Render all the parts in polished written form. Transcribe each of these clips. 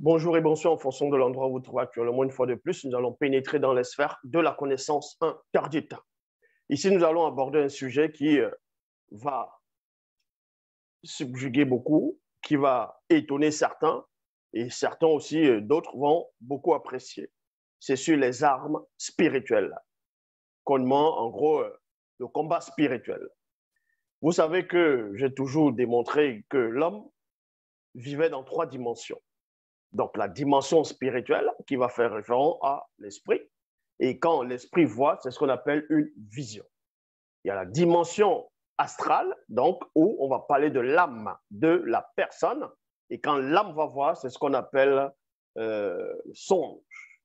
Bonjour et bonsoir en fonction de l'endroit où vous vous trouvez actuellement. Une fois de plus, nous allons pénétrer dans les sphères de la connaissance interdite. Ici, nous allons aborder un sujet qui va subjuguer beaucoup, qui va étonner certains, et certains aussi, d'autres vont beaucoup apprécier. C'est sur les armes spirituelles. Comment, en gros, le combat spirituel. Vous savez que j'ai toujours démontré que l'homme vivait dans 3 dimensions. Donc, la dimension spirituelle qui va faire référence à l'esprit. Et quand l'esprit voit, c'est ce qu'on appelle une vision. Il y a la dimension astrale, donc, où on va parler de l'âme de la personne. Et quand l'âme va voir, c'est ce qu'on appelle songe.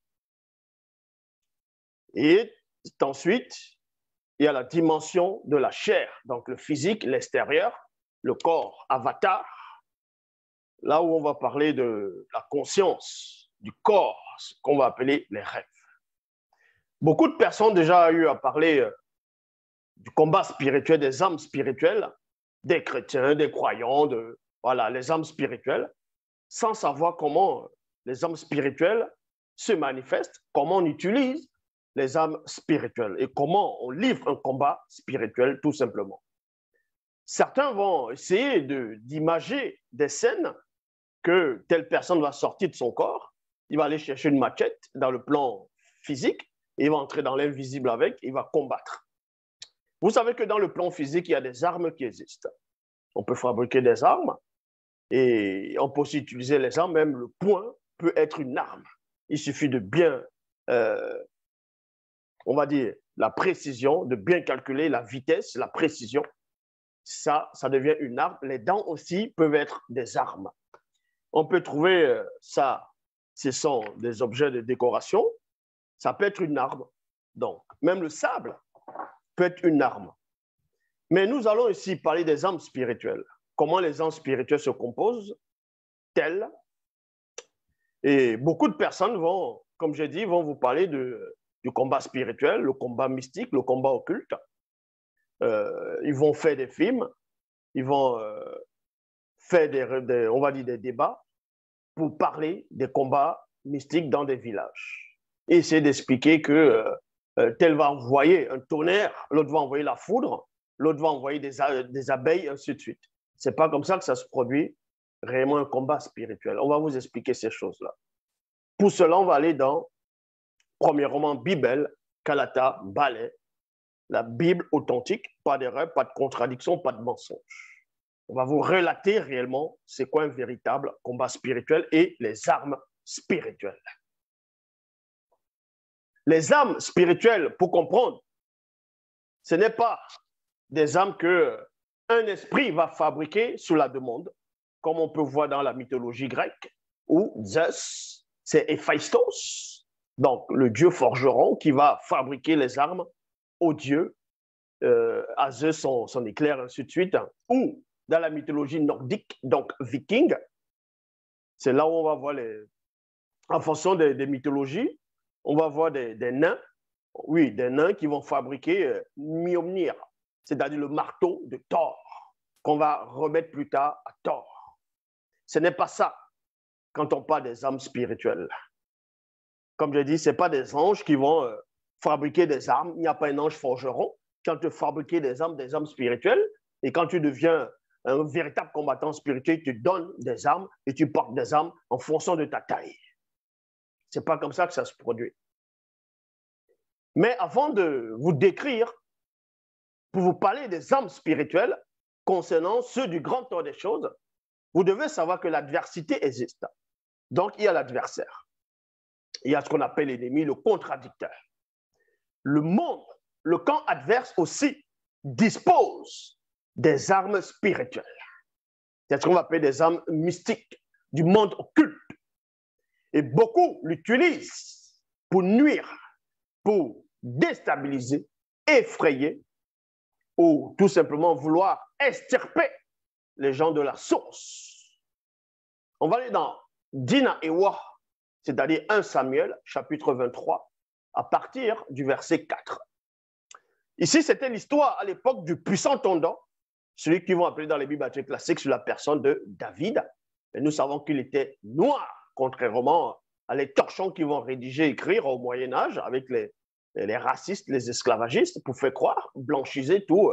Et ensuite, il y a la dimension de la chair, donc le physique, l'extérieur, le corps avatar. Là où on va parler de la conscience, du corps, ce qu'on va appeler les rêves. Beaucoup de personnes déjà ont eu à parler du combat spirituel, des âmes spirituelles, des chrétiens, des croyants, voilà, les âmes spirituelles, sans savoir comment les âmes spirituelles se manifestent, comment on utilise les âmes spirituelles et comment on livre un combat spirituel tout simplement. Certains vont essayer d'imager des scènes que telle personne va sortir de son corps, il va aller chercher une machette dans le plan physique, et il va entrer dans l'invisible avec, il va combattre. Vous savez que dans le plan physique, il y a des armes qui existent. On peut fabriquer des armes, et on peut aussi utiliser les armes, même le poing peut être une arme. Il suffit de bien, on va dire, la précision, de bien calculer la vitesse, la précision. Ça devient une arme. Les dents aussi peuvent être des armes. On peut trouver ça, ce sont des objets de décoration, ça peut être une arme. Donc, même le sable peut être une arme. Mais nous allons ici parler des âmes spirituelles. Comment les âmes spirituelles se composent, telles. Et beaucoup de personnes vont, comme j'ai dit, vont vous parler du combat spirituel, le combat mystique, le combat occulte. Ils vont faire des films, ils vont faire on va dire des débats pour parler des combats mystiques dans des villages. Et essayer d'expliquer que tel va envoyer un tonnerre, l'autre va envoyer la foudre, l'autre va envoyer des abeilles, ainsi de suite. Ce n'est pas comme ça que ça se produit réellement un combat spirituel. On va vous expliquer ces choses-là. Pour cela, on va aller dans, premièrement, Bible, Kalata, Ballet, la Bible authentique, pas d'erreur, pas de contradiction, pas de mensonge. On va vous relater réellement c'est quoi un véritable combat spirituel et les armes spirituelles. Les armes spirituelles, pour comprendre, ce n'est pas des armes qu'un esprit va fabriquer sous la demande, comme on peut voir dans la mythologie grecque, où Zeus, c'est Héphaïstos, donc le dieu forgeron qui va fabriquer les armes aux dieux, à Zeus son éclair, ainsi de suite, ou dans la mythologie nordique, donc viking, c'est là où on va voir en fonction des mythologies, on va voir des nains, oui, des nains qui vont fabriquer Mjolnir, c'est-à-dire le marteau de Thor, qu'on va remettre plus tard à Thor. Ce n'est pas ça quand on parle des âmes spirituelles. Comme je dis, ce n'est pas des anges qui vont fabriquer des armes, il n'y a pas un ange forgeron. Quand tu fabriques des armes spirituelles, et quand tu deviens un véritable combattant spirituel, tu donnes des armes et tu portes des armes en fonction de ta taille. Ce n'est pas comme ça que ça se produit. Mais avant de vous décrire, pour vous parler des armes spirituelles concernant ceux du grand temps des choses, vous devez savoir que l'adversité existe. Donc, il y a l'adversaire. Il y a ce qu'on appelle l'ennemi, le contradicteur. Le monde, le camp adverse aussi, dispose des armes spirituelles. C'est ce qu'on va appeler des armes mystiques du monde occulte. Et beaucoup l'utilisent pour nuire, pour déstabiliser, effrayer ou tout simplement vouloir extirper les gens de la source. On va aller dans Dina et Wa, c'est-à-dire 1 Samuel, chapitre 23, à partir du verset 4. Ici, c'était l'histoire à l'époque du puissant tendant, celui qu'ils vont appeler dans les Bibles classiques sur la personne de David. Et nous savons qu'il était noir, contrairement à les torchons qui vont rédiger, écrire au Moyen-Âge avec les racistes, les esclavagistes, pour faire croire, blanchiser tout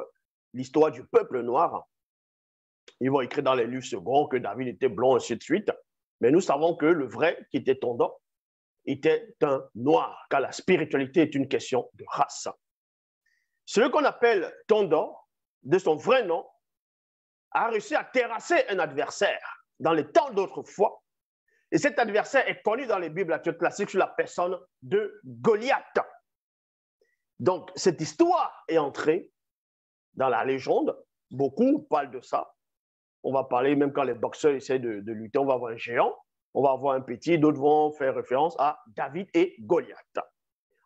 l'histoire du peuple noir. Ils vont écrire dans les livres seconds que David était blond, ainsi de suite. Mais nous savons que le vrai, qui était Tondan, était un noir, car la spiritualité est une question de race. Celui qu'on appelle Tondan, de son vrai nom, a réussi à terrasser un adversaire dans les temps d'autrefois. Et cet adversaire est connu dans les Bibles classiques sous la personne de Goliath. Donc, cette histoire est entrée dans la légende. Beaucoup parlent de ça. On va parler, même quand les boxeurs essaient de lutter, on va avoir un géant, on va avoir un petit, d'autres vont faire référence à David et Goliath.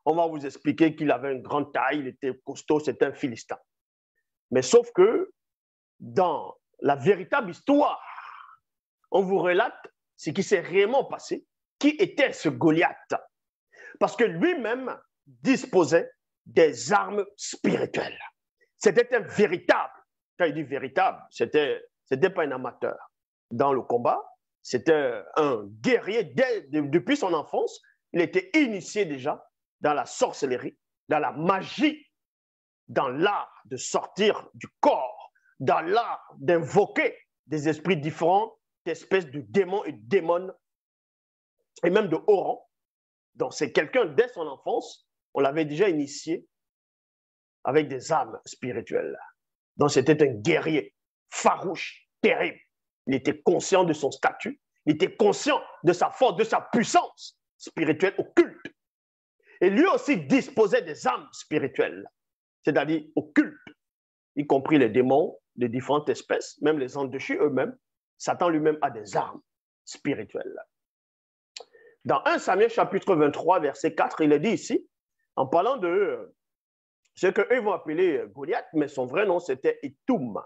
On va vous expliquer qu'il avait une grande taille, il était costaud, c'était un Philistin. Mais sauf que dans la véritable histoire, on vous relate ce qui s'est réellement passé. Qui était ce Goliath? Parce que lui-même disposait des armes spirituelles. C'était un véritable. Quand il dit véritable, c'était pas un amateur. Dans le combat, c'était un guerrier. Depuis son enfance, il était initié déjà dans la sorcellerie, dans la magie, dans l'art de sortir du corps, dans l'art d'invoquer des esprits différents, d'espèces de démons et de démones, et même de haut rang. Donc, c'est quelqu'un, dès son enfance, on l'avait déjà initié avec des âmes spirituelles. Donc, c'était un guerrier farouche, terrible. Il était conscient de son statut, il était conscient de sa force, de sa puissance spirituelle occulte. Et lui aussi disposait des âmes spirituelles, c'est-à-dire occultes, y compris les démons de différentes espèces, même les anges déchus eux-mêmes. Satan lui-même a des armes spirituelles. Dans 1 Samuel chapitre 23, verset 4, il est dit ici, en parlant de ce qu'eux vont appeler Goliath, mais son vrai nom c'était Itoum.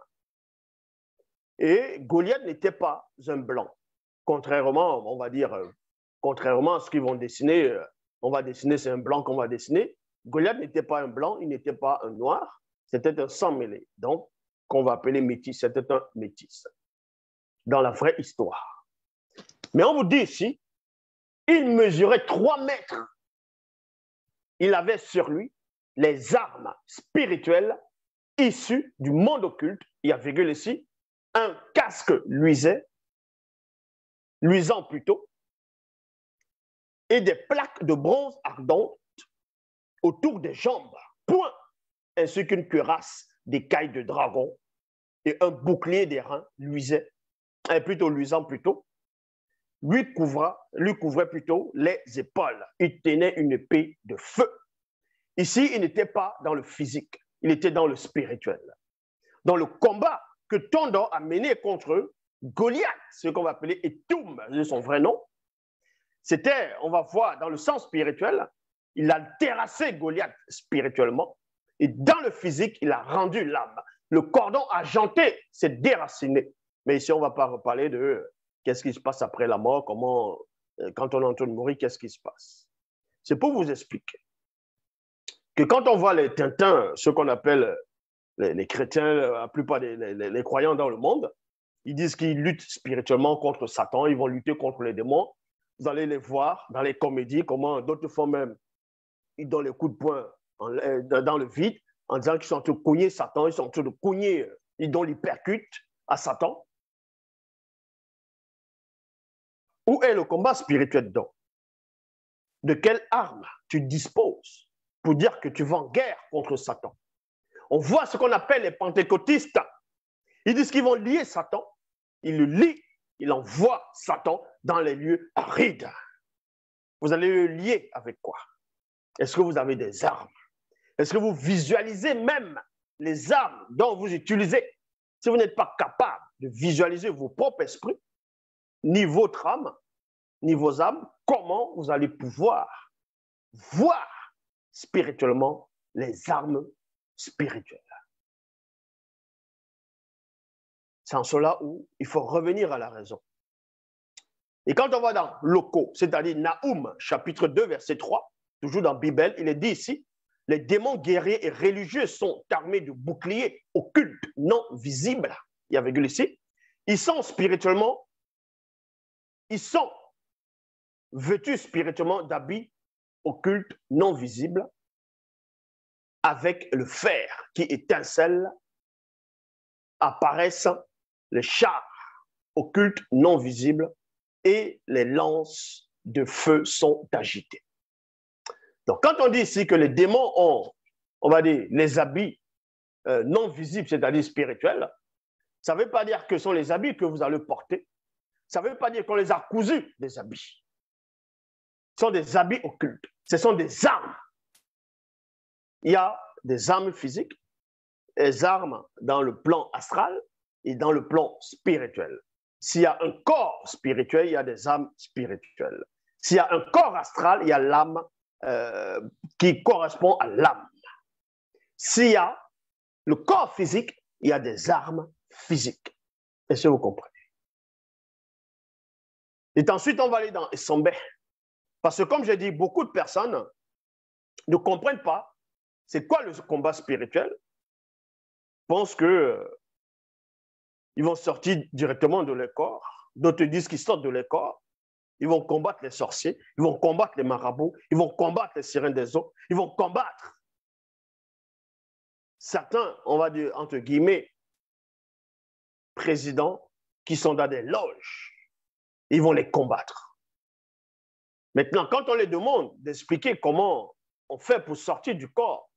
Et Goliath n'était pas un blanc, contrairement, on va dire, contrairement à ce qu'ils vont dessiner, on va dessiner, c'est un blanc qu'on va dessiner. Goliath n'était pas un blanc, il n'était pas un noir, c'était un sang mêlé, donc qu'on va appeler métis, c'était un métis, dans la vraie histoire. Mais on vous dit ici, il mesurait 3 mètres. Il avait sur lui les armes spirituelles issues du monde occulte. Il y a virgule ici, un casque luisant plutôt, et des plaques de bronze ardentes autour des jambes, point, ainsi qu'une cuirasse d'écailles de dragon et un bouclier d'airain luisant plutôt, lui couvrait plutôt les épaules. Il tenait une épée de feu. Ici, il n'était pas dans le physique, il était dans le spirituel. Dans le combat que Tondan a mené contre Goliath, ce qu'on va appeler Itoum, c'est son vrai nom, c'était, on va voir, dans le sens spirituel, il a terrassé Goliath spirituellement, et dans le physique, il a rendu l'âme. Le cordon argenté s'est déraciné. Mais ici, on ne va pas reparler de qu'est-ce qui se passe après la mort, comment, quand on est en train de mourir, qu'est-ce qui se passe. C'est pour vous expliquer que quand on voit les Tintins, ceux qu'on appelle les chrétiens, la plupart des croyants dans le monde, ils disent qu'ils luttent spirituellement contre Satan, ils vont lutter contre les démons. Vous allez les voir dans les comédies, comment d'autres fois même, ils donnent les coups de poing dans le vide, en disant qu'ils sont en train de cogner Satan, ils sont en train de cogner, ils donnent les percutes à Satan. Où est le combat spirituel dedans? De quelle arme tu disposes pour dire que tu vas en guerre contre Satan? On voit ce qu'on appelle les pentecôtistes. Ils disent qu'ils vont lier Satan. Ils le lient, ils envoient Satan dans les lieux arides. Vous allez le lier avec quoi? Est-ce que vous avez des armes? Est-ce que vous visualisez même les armes dont vous utilisez? Si vous n'êtes pas capable de visualiser vos propres esprits, ni votre âme, ni vos âmes, comment vous allez pouvoir voir spirituellement les armes spirituelles? C'est en cela où il faut revenir à la raison. Et quand on va dans Loko, c'est-à-dire Naoum, chapitre 2, verset 3, toujours dans la Bible, il est dit ici, les démons guerriers et religieux sont armés de boucliers occultes, non visibles. Il y a virgule ici. Ils sont spirituellement, ils sont vêtus spirituellement d'habits occultes non visibles, avec le fer qui étincelle, apparaissent les chars occultes non visibles et les lances de feu sont agitées. Donc, quand on dit ici que les démons ont, on va dire, les habits non visibles, c'est-à-dire spirituels, ça ne veut pas dire que ce sont les habits que vous allez porter. Ça ne veut pas dire qu'on les a cousus, des habits. Ce sont des habits occultes. Ce sont des armes. Il y a des armes physiques, des armes dans le plan astral et dans le plan spirituel. S'il y a un corps spirituel, il y a des âmes spirituelles. S'il y a un corps astral, il y a l'âme qui correspond à l'âme. S'il y a le corps physique, il y a des armes physiques. Est-ce que vous comprenez? Et ensuite, on va aller dans Essambé. Parce que comme j'ai dit, beaucoup de personnes ne comprennent pas c'est quoi le combat spirituel. Pensent que ils vont sortir directement de leur corps. D'autres disent qu'ils sortent de leur corps. Ils vont combattre les sorciers, ils vont combattre les marabouts, ils vont combattre les sirènes des eaux, ils vont combattre certains, on va dire, entre guillemets, présidents qui sont dans des loges. Ils vont les combattre. Maintenant, quand on les demande d'expliquer comment on fait pour sortir du corps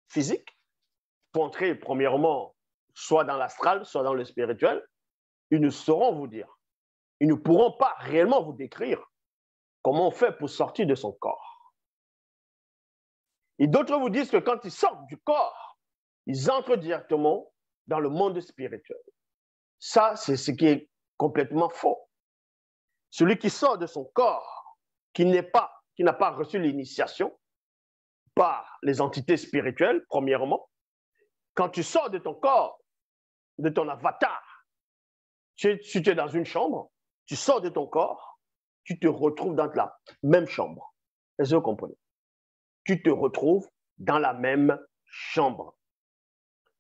physique, pour entrer premièrement soit dans l'astral, soit dans le spirituel, ils ne sauront vous dire. Ils ne pourront pas réellement vous décrire comment on fait pour sortir de son corps. Et d'autres vous disent que quand ils sortent du corps, ils entrent directement dans le monde spirituel. Ça, c'est ce qui est complètement faux. Celui qui sort de son corps, qui n'a pas reçu l'initiation par les entités spirituelles, premièrement, quand tu sors de ton corps, de ton avatar, si tu es dans une chambre, tu sors de ton corps, tu te retrouves dans la même chambre. Est-ce que vous comprenez? Tu te retrouves dans la même chambre.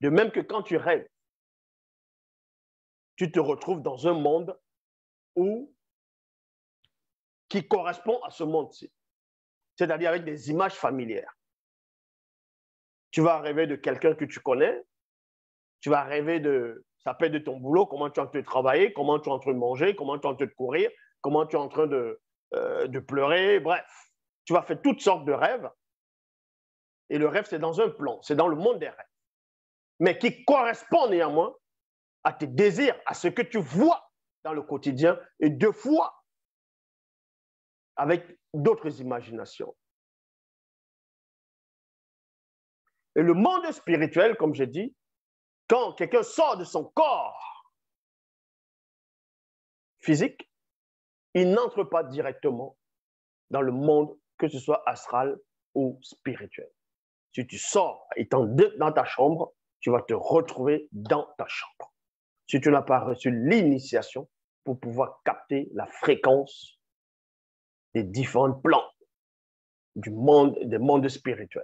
De même que quand tu rêves, tu te retrouves dans un monde qui correspond à ce monde-ci, c'est-à-dire avec des images familières. Tu vas rêver de quelqu'un que tu connais, tu vas rêver ça peut être de ton boulot, comment tu es en train de travailler, comment tu es en train de manger, comment tu es en train de courir, comment tu es en train de pleurer, bref. Tu vas faire toutes sortes de rêves. Et le rêve, c'est dans un plan, c'est dans le monde des rêves. Mais qui correspond néanmoins à tes désirs, à ce que tu vois dans le quotidien et deux fois avec d'autres imaginations. Et le monde spirituel, comme j'ai dit, quand quelqu'un sort de son corps physique, il n'entre pas directement dans le monde, que ce soit astral ou spirituel. Si tu sors étant dans ta chambre, tu vas te retrouver dans ta chambre. Si tu n'as pas reçu l'initiation pour pouvoir capter la fréquence des différents plans des mondes spirituels.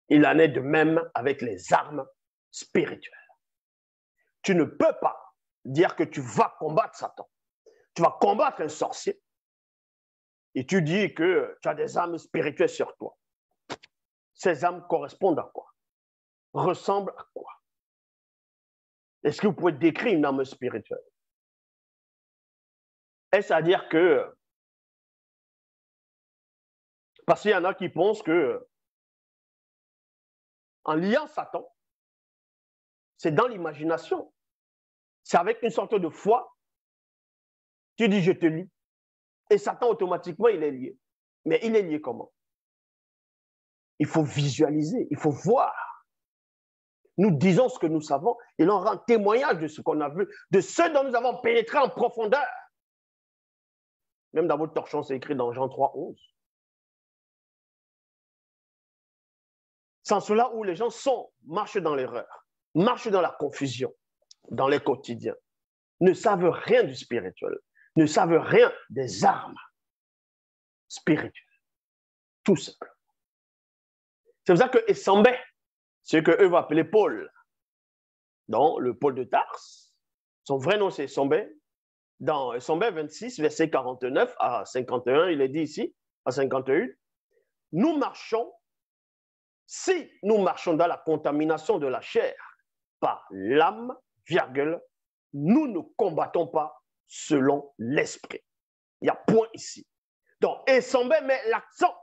Il en est de même avec les armes spirituelles. Tu ne peux pas dire que tu vas combattre Satan. Tu vas combattre un sorcier et tu dis que tu as des armes spirituelles sur toi. Ces armes correspondent à quoi? Ressemblent à quoi? Est-ce que vous pouvez décrire une arme spirituelle? Est-ce à dire que... Parce qu'il y en a qui pensent que en liant Satan, c'est dans l'imagination. C'est avec une sorte de foi. Tu dis, je te lis. Et Satan, automatiquement, il est lié. Mais il est lié comment? Il faut visualiser, il faut voir. Nous disons ce que nous savons et l'on rend témoignage de ce qu'on a vu, de ce dont nous avons pénétré en profondeur. Même dans votre torchon, c'est écrit dans Jean 3, 11. Sans cela où les gens marchent dans l'erreur, marchent dans la confusion, dans les quotidiens, ne savent rien du spirituel, ne savent rien des armes spirituelles. Tout simplement. C'est pour ça que Essambé, ce qu'eux vont appeler Paul, dans le Paul de Tarse, son vrai nom c'est Essambé, dans Sombel 26, verset 49 à 51, il est dit ici, à 51, nous marchons, si nous marchons dans la contamination de la chair par l'âme, virgule, nous ne combattons pas selon l'esprit. Il y a point ici. Donc, Essambé met l'accent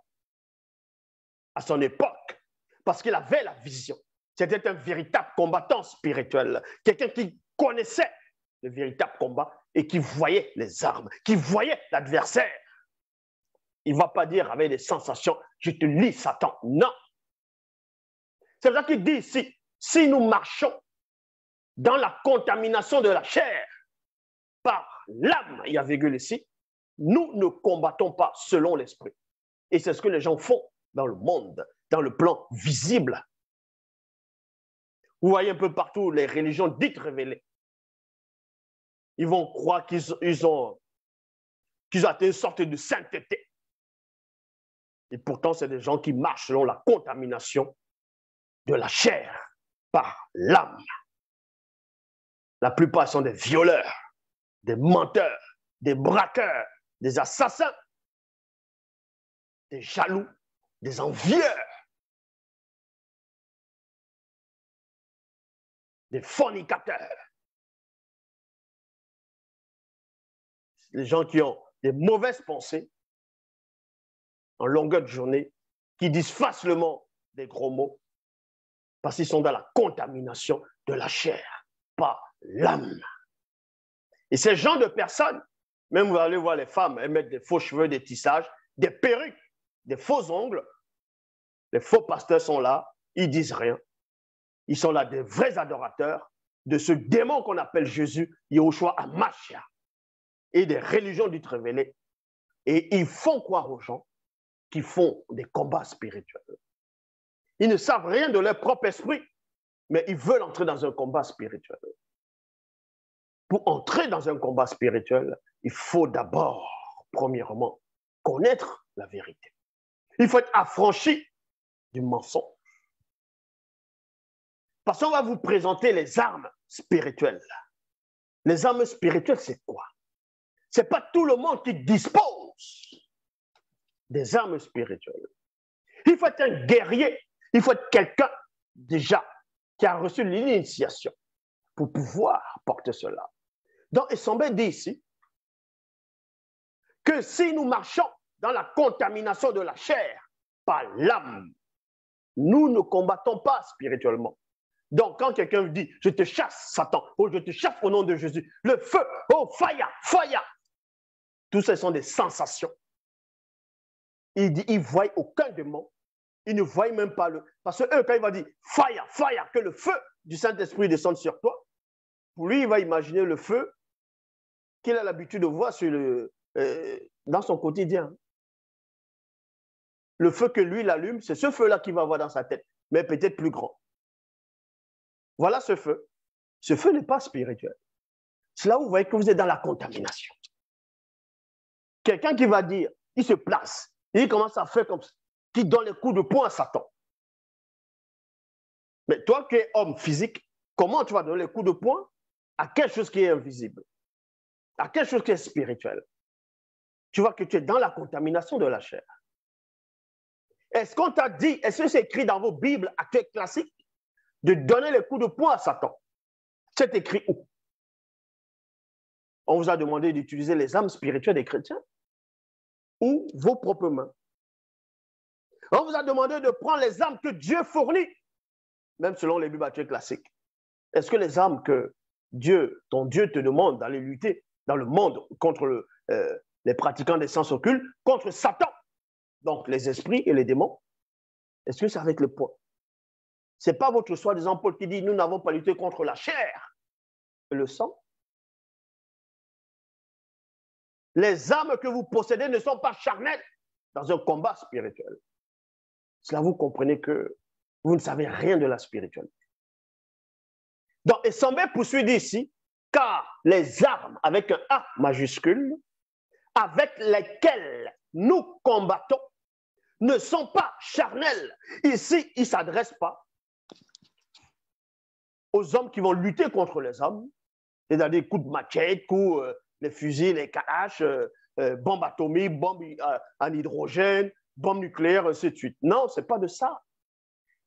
à son époque parce qu'il avait la vision. C'était un véritable combattant spirituel, quelqu'un qui connaissait le véritable combat et qui voyait les armes, qui voyait l'adversaire. Il ne va pas dire avec des sensations, je te lis Satan. Non. C'est ça qu'il dit ici, si nous marchons dans la contamination de la chair par l'âme, il y a virgule ici, nous ne combattons pas selon l'esprit. Et c'est ce que les gens font dans le monde, dans le plan visible. Vous voyez un peu partout les religions dites révélées. Ils vont croire qu'ils ont atteint une sorte de sainteté. Et pourtant, c'est des gens qui marchent selon la contamination de la chair par l'âme. La plupart sont des violeurs, des menteurs, des braqueurs, des assassins, des jaloux, des envieurs, des fornicateurs. Les gens qui ont des mauvaises pensées en longueur de journée, qui disent facilement des gros mots, parce qu'ils sont dans la contamination de la chair par l'âme. Et ces gens de personnes, même vous allez voir les femmes, elles mettent des faux cheveux, des tissages, des perruques, des faux ongles. Les faux pasteurs sont là, ils disent rien. Ils sont là des vrais adorateurs de ce démon qu'on appelle Jésus, Yahushua Hamashia, et des religions dites révélées. Et ils font croire aux gens qu'ils font des combats spirituels. Ils ne savent rien de leur propre esprit, mais ils veulent entrer dans un combat spirituel. Pour entrer dans un combat spirituel, il faut d'abord, premièrement, connaître la vérité. Il faut être affranchi du mensonge. Parce qu'on va vous présenter les armes spirituelles. Les armes spirituelles, c'est quoi? Ce n'est pas tout le monde qui dispose des armes spirituelles. Il faut être un guerrier. Il faut être quelqu'un, déjà, qui a reçu l'initiation pour pouvoir porter cela. Donc, Essambé dit ici que si nous marchons dans la contamination de la chair par l'âme, nous ne combattons pas spirituellement. Donc, quand quelqu'un dit « je te chasse, Satan » ou « je te chasse au nom de Jésus », le feu, oh, fire, fire, tout ça sont des sensations. Il dit, il ne voit aucun démon. Il ne voit même pas le... Parce que eux, quand il va dire fire, fire, que le feu du Saint-Esprit descende sur toi, pour lui, il va imaginer le feu qu'il a l'habitude de voir dans son quotidien. Le feu que lui, il allume, c'est ce feu-là qu'il va avoir dans sa tête, mais peut-être plus grand. Voilà ce feu. Ce feu n'est pas spirituel. C'est là où vous voyez que vous êtes dans la contamination. Quelqu'un qui va dire, il se place, il commence à faire comme ça, qui donne les coups de poing à Satan. Mais toi qui es homme physique, comment tu vas donner les coups de poing à quelque chose qui est invisible, à quelque chose qui est spirituel? Tu vois que tu es dans la contamination de la chair. Est-ce qu'on t'a dit, est-ce que c'est écrit dans vos Bibles actuelles classiques, de donner les coups de poing à Satan? C'est écrit où? On vous a demandé d'utiliser les âmes spirituelles des chrétiens ou vos propres mains. On vous a demandé de prendre les armes que Dieu fournit, même selon les Bibles actuelles classiques. Est-ce que les armes que ton Dieu te demande d'aller lutter dans le monde contre les pratiquants des sens occultes, contre Satan, donc les esprits et les démons, est-ce que c'est avec le poing? Ce n'est pas votre soi-disant Paul qui dit « Nous n'avons pas lutté contre la chair et le sang ». Les armes que vous possédez ne sont pas charnelles dans un combat spirituel. Cela, vous comprenez que vous ne savez rien de la spiritualité. Donc, Essambé poursuit d'ici, car les armes avec un A majuscule, avec lesquelles nous combattons, ne sont pas charnelles. Ici, il ne s'adresse pas aux hommes qui vont lutter contre les hommes, c'est-à-dire coups de machette, coups les fusils, les kalash, bombes atomiques, bombes en hydrogène, bombes nucléaires, ainsi de suite. Non, ce n'est pas de ça.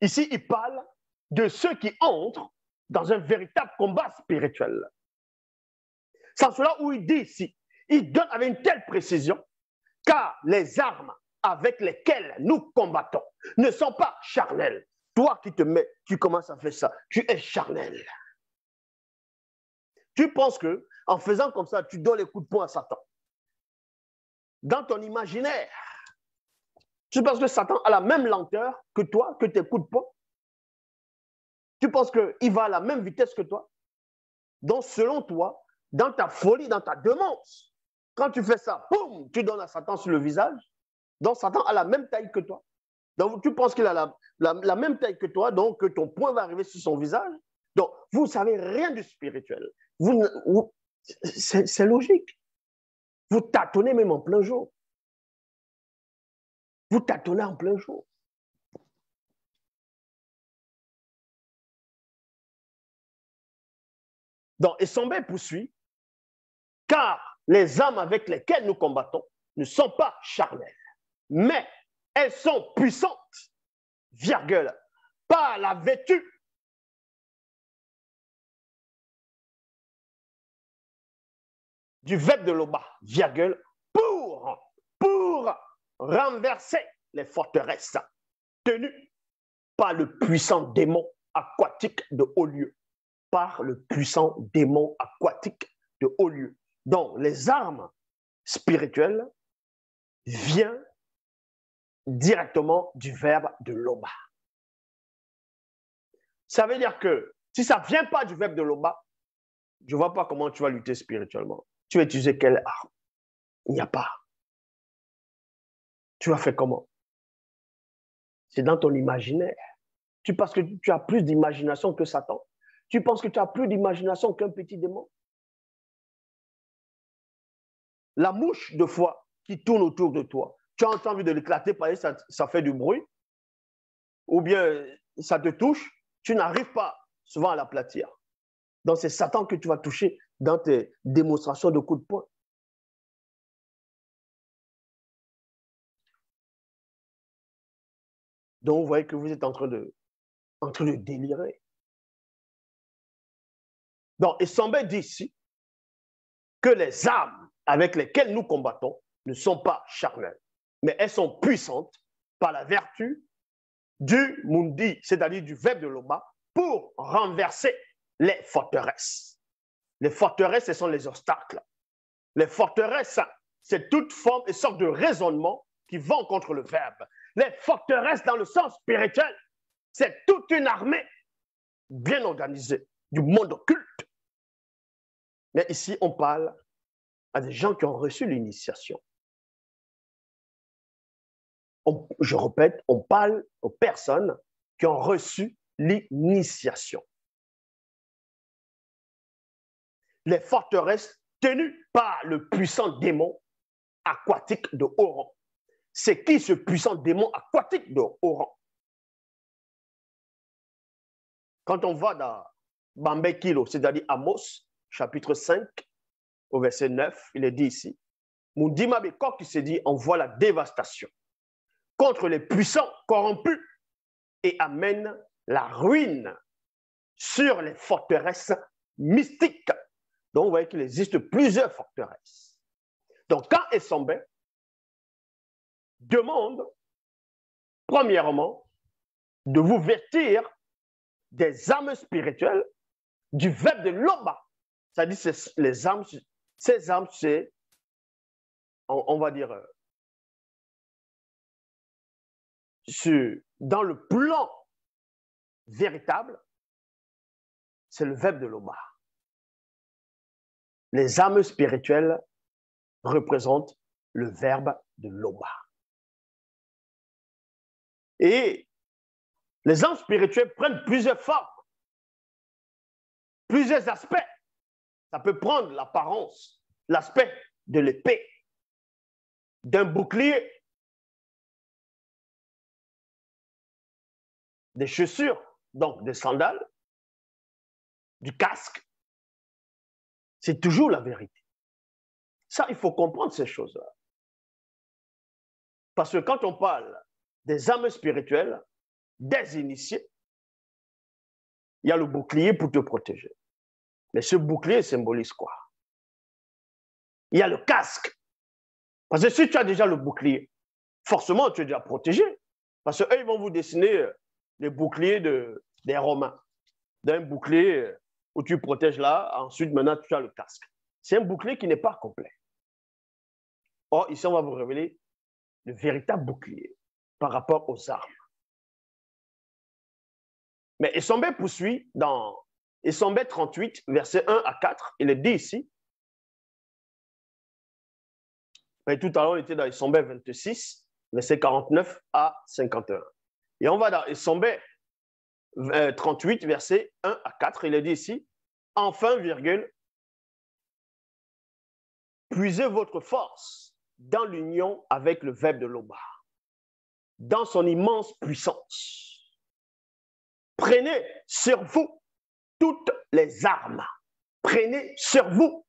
Ici, il parle de ceux qui entrent dans un véritable combat spirituel. C'est cela où il dit ici, il donne avec une telle précision, car les armes avec lesquelles nous combattons ne sont pas charnelles. Toi qui te mets, tu commences à faire ça, tu es charnel. Tu penses que en faisant comme ça, tu donnes les coups de poing à Satan. Dans ton imaginaire, tu penses que Satan a la même lenteur que toi, que tes coups de poing? Tu penses qu'il va à la même vitesse que toi? Donc, selon toi, dans ta folie, dans ta démence, quand tu fais ça, boum, tu donnes à Satan sur le visage. Donc, Satan a la même taille que toi. Donc, tu penses qu'il a la même taille que toi, donc que ton poing va arriver sur son visage. Donc, vous ne savez rien du spirituel. C'est logique. Vous tâtonnez même en plein jour. Vous tâtonnez en plein jour. Donc, Essambé poursuit, car les âmes avec lesquelles nous combattons ne sont pas charnelles, mais elles sont puissantes, virgule, par la vertu du verbe de l'Oba, virgule, pour renverser les forteresses tenues par le puissant démon aquatique de haut lieu. Par le puissant démon aquatique de haut lieu. Donc, les armes spirituelles viennent directement du verbe de l'Oba. Ça veut dire que si ça ne vient pas du verbe de l'Oba, je ne vois pas comment tu vas lutter spirituellement. Tu vas utiliser quelle arme? Il n'y a pas. Tu vas faire comment? C'est dans ton imaginaire. Tu penses que tu as plus d'imagination que Satan? Tu penses que tu as plus d'imagination qu'un petit démon? La mouche de foi qui tourne autour de toi, tu as envie de l'éclater parce que ça fait du bruit, ou bien ça te touche, tu n'arrives pas souvent à l'aplatir. Donc c'est Satan que tu vas toucher dans tes démonstrations de coups de poing. Donc vous voyez que vous êtes en train de délirer. Donc Essambé dit ici que les armes avec lesquelles nous combattons ne sont pas charnelles, mais elles sont puissantes par la vertu du mundi, c'est-à-dire du verbe de l'Oba, pour renverser les forteresses. Les forteresses, ce sont les obstacles. Les forteresses, c'est toute forme et sorte de raisonnement qui vont contre le verbe. Les forteresses, dans le sens spirituel, c'est toute une armée bien organisée du monde occulte. Mais ici, on parle à des gens qui ont reçu l'initiation. Je répète, on parle aux personnes qui ont reçu l'initiation. Les forteresses tenues par le puissant démon aquatique de haut rang. C'est qui ce puissant démon aquatique de haut rang? Quand on va dans Bambé Kilo, c'est-à-dire Amos, chapitre 5, au verset 9, il est dit ici, Moundimabe Kok qui se dit, on voit la dévastation contre les puissants corrompus et amène la ruine sur les forteresses mystiques. Donc, vous voyez qu'il existe plusieurs forteresses. Donc, quand Essambé demande, premièrement, de vous vêtir des armes spirituelles du verbe de l'Oba. C'est-à-dire, les armes, ces armes, c'est, on va dire, dans le plan véritable, c'est le verbe de l'Oba. Les armes spirituelles représentent le verbe de l'Oba. Et les armes spirituelles prennent plusieurs formes, plusieurs aspects. Ça peut prendre l'apparence, l'aspect de l'épée, d'un bouclier, des chaussures, donc des sandales, du casque. C'est toujours la vérité. Ça, il faut comprendre ces choses-là. Parce que quand on parle des âmes spirituelles, des initiés, il y a le bouclier pour te protéger. Mais ce bouclier symbolise quoi? Il y a le casque. Parce que si tu as déjà le bouclier, forcément, tu es déjà protégé. Parce qu'eux, ils vont vous dessiner les boucliers des Romains. D'un bouclier où tu protèges là, ensuite, maintenant, tu as le casque. C'est un bouclier qui n'est pas complet. Or, ici, on va vous révéler le véritable bouclier par rapport aux armes. Mais Essombe poursuit dans Essombe 38, versets 1 à 4. Il est dit ici. Et tout à l'heure, on était dans Essombe 26, versets 49 à 51. Et on va dans Essombe 38, versets 1 à 4. Il est dit ici, enfin, virgule, puisez votre force dans l'union avec le Verbe de l'Oba, dans son immense puissance. Prenez sur vous toutes les armes. Prenez sur vous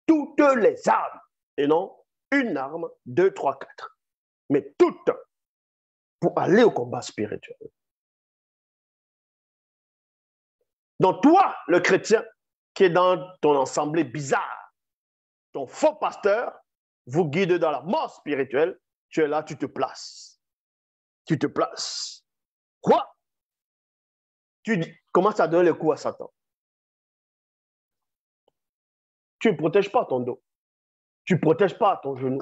toutes les armes. Et non une arme, 2, 3, 4. Mais toutes pour aller au combat spirituel. Donc toi, le chrétien, qui est dans ton assemblée bizarre, ton faux pasteur vous guide dans la mort spirituelle, tu es là, tu te places. Tu te places. Quoi? Tu commences à donner les coups à Satan. Tu ne protèges pas ton dos. Tu ne protèges pas ton genou.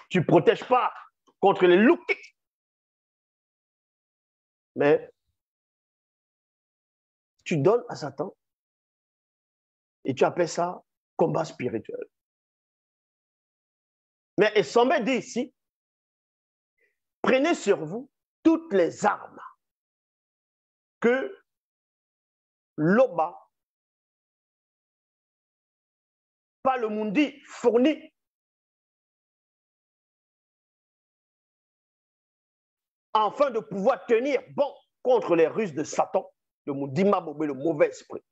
Tu ne protèges pas contre les loups. Mais tu donnes à Satan et tu appelles ça combat spirituel. Mais Essombe dit ici, prenez sur vous toutes les armes que l'Oba, pas le Mundi, fournit afin de pouvoir tenir bon contre les ruses de Satan, le Mundi Mabobé, le mauvais esprit.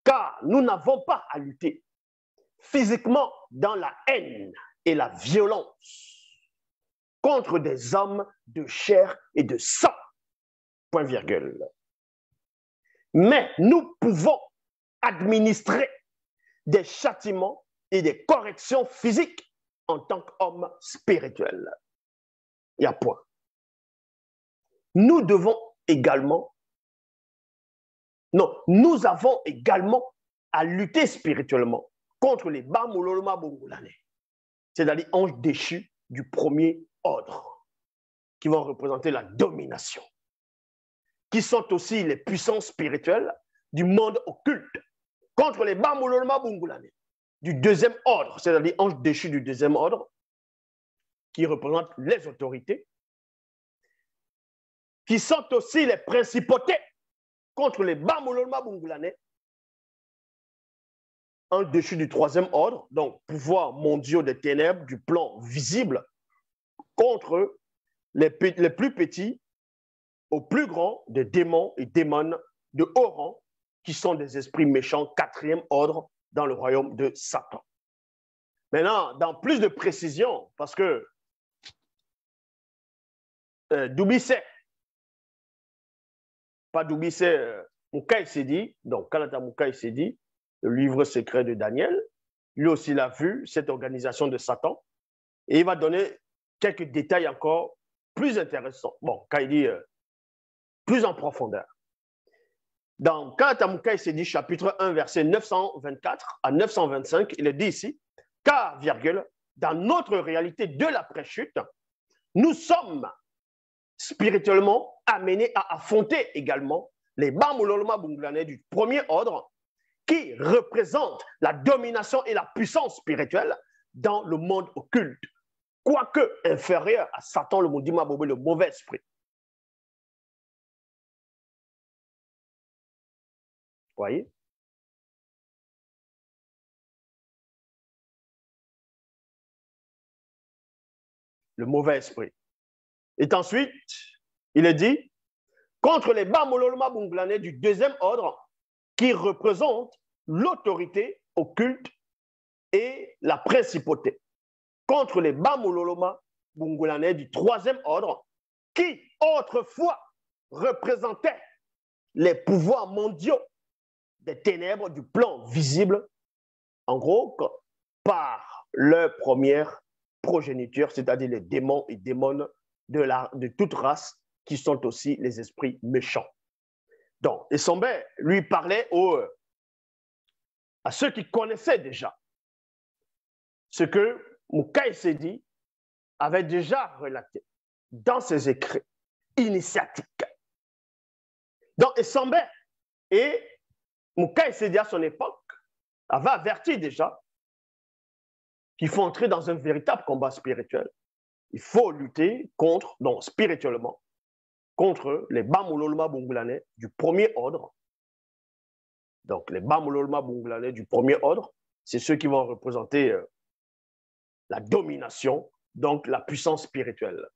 Car nous n'avons pas à lutter physiquement dans la haine et la violence contre des hommes de chair et de sang. Point virgule. Mais nous pouvons administrer des châtiments et des corrections physiques en tant qu'hommes spirituels. Il y a point. Nous avons également à lutter spirituellement contre les Bamuloloma Bongulane, c'est-à-dire anges déchus du premier ordre, qui vont représenter la domination, qui sont aussi les puissances spirituelles du monde occulte, contre les Bamuloloma Bongulane, du deuxième ordre, c'est-à-dire anges déchus du deuxième ordre, qui représentent les autorités, qui sont aussi les principautés contre les Bamuloloma Bongulane, un dessus du troisième ordre, donc pouvoirs mondiaux des ténèbres, du plan visible, contre les plus petits aux plus grands des démons et démones de haut rang, qui sont des esprits méchants, quatrième ordre dans le royaume de Satan. Maintenant, dans plus de précision, parce que Doubissé, pas Doubissé, Moukaï s'est dit, donc Kalata Moukaï s'est dit, le livre secret de Daniel, lui aussi l'a vu, cette organisation de Satan, et il va donner quelques détails encore plus intéressants. Bon, quand il dit plus en profondeur. Dans Kalata Moukaï s'est dit, chapitre 1, verset 924 à 925, il est dit ici, car, virgule, dans notre réalité de la pré-chute, nous sommes spirituellement amenés à affronter également les Bamuloloma Bongulane du premier ordre, qui représentent la domination et la puissance spirituelle dans le monde occulte, quoique inférieur à Satan, le Mundi Mabobé, le mauvais esprit. Voyez? Le mauvais esprit. Et ensuite, il est dit, contre les Bamuloloma Bongulane du deuxième ordre, qui représentent l'autorité occulte et la principauté contre les Bamololoma Bungulanais du troisième ordre qui autrefois représentaient les pouvoirs mondiaux des ténèbres du plan visible, en gros, par leur première progéniture, c'est-à-dire les démons et démones de toute race qui sont aussi les esprits méchants. Donc, Essombe lui parlait à ceux qui connaissaient déjà ce que Mukai Sedi avait déjà relaté dans ses écrits initiatiques. Donc, Essombe et Mukai Sedi à son époque avait averti déjà qu'il faut entrer dans un véritable combat spirituel. Il faut lutter contre, donc spirituellement, contre les Bamololoma Bungulanais du premier ordre. Donc, les Bamololoma Bungulanais du premier ordre, c'est ceux qui vont représenter la domination, donc la puissance spirituelle.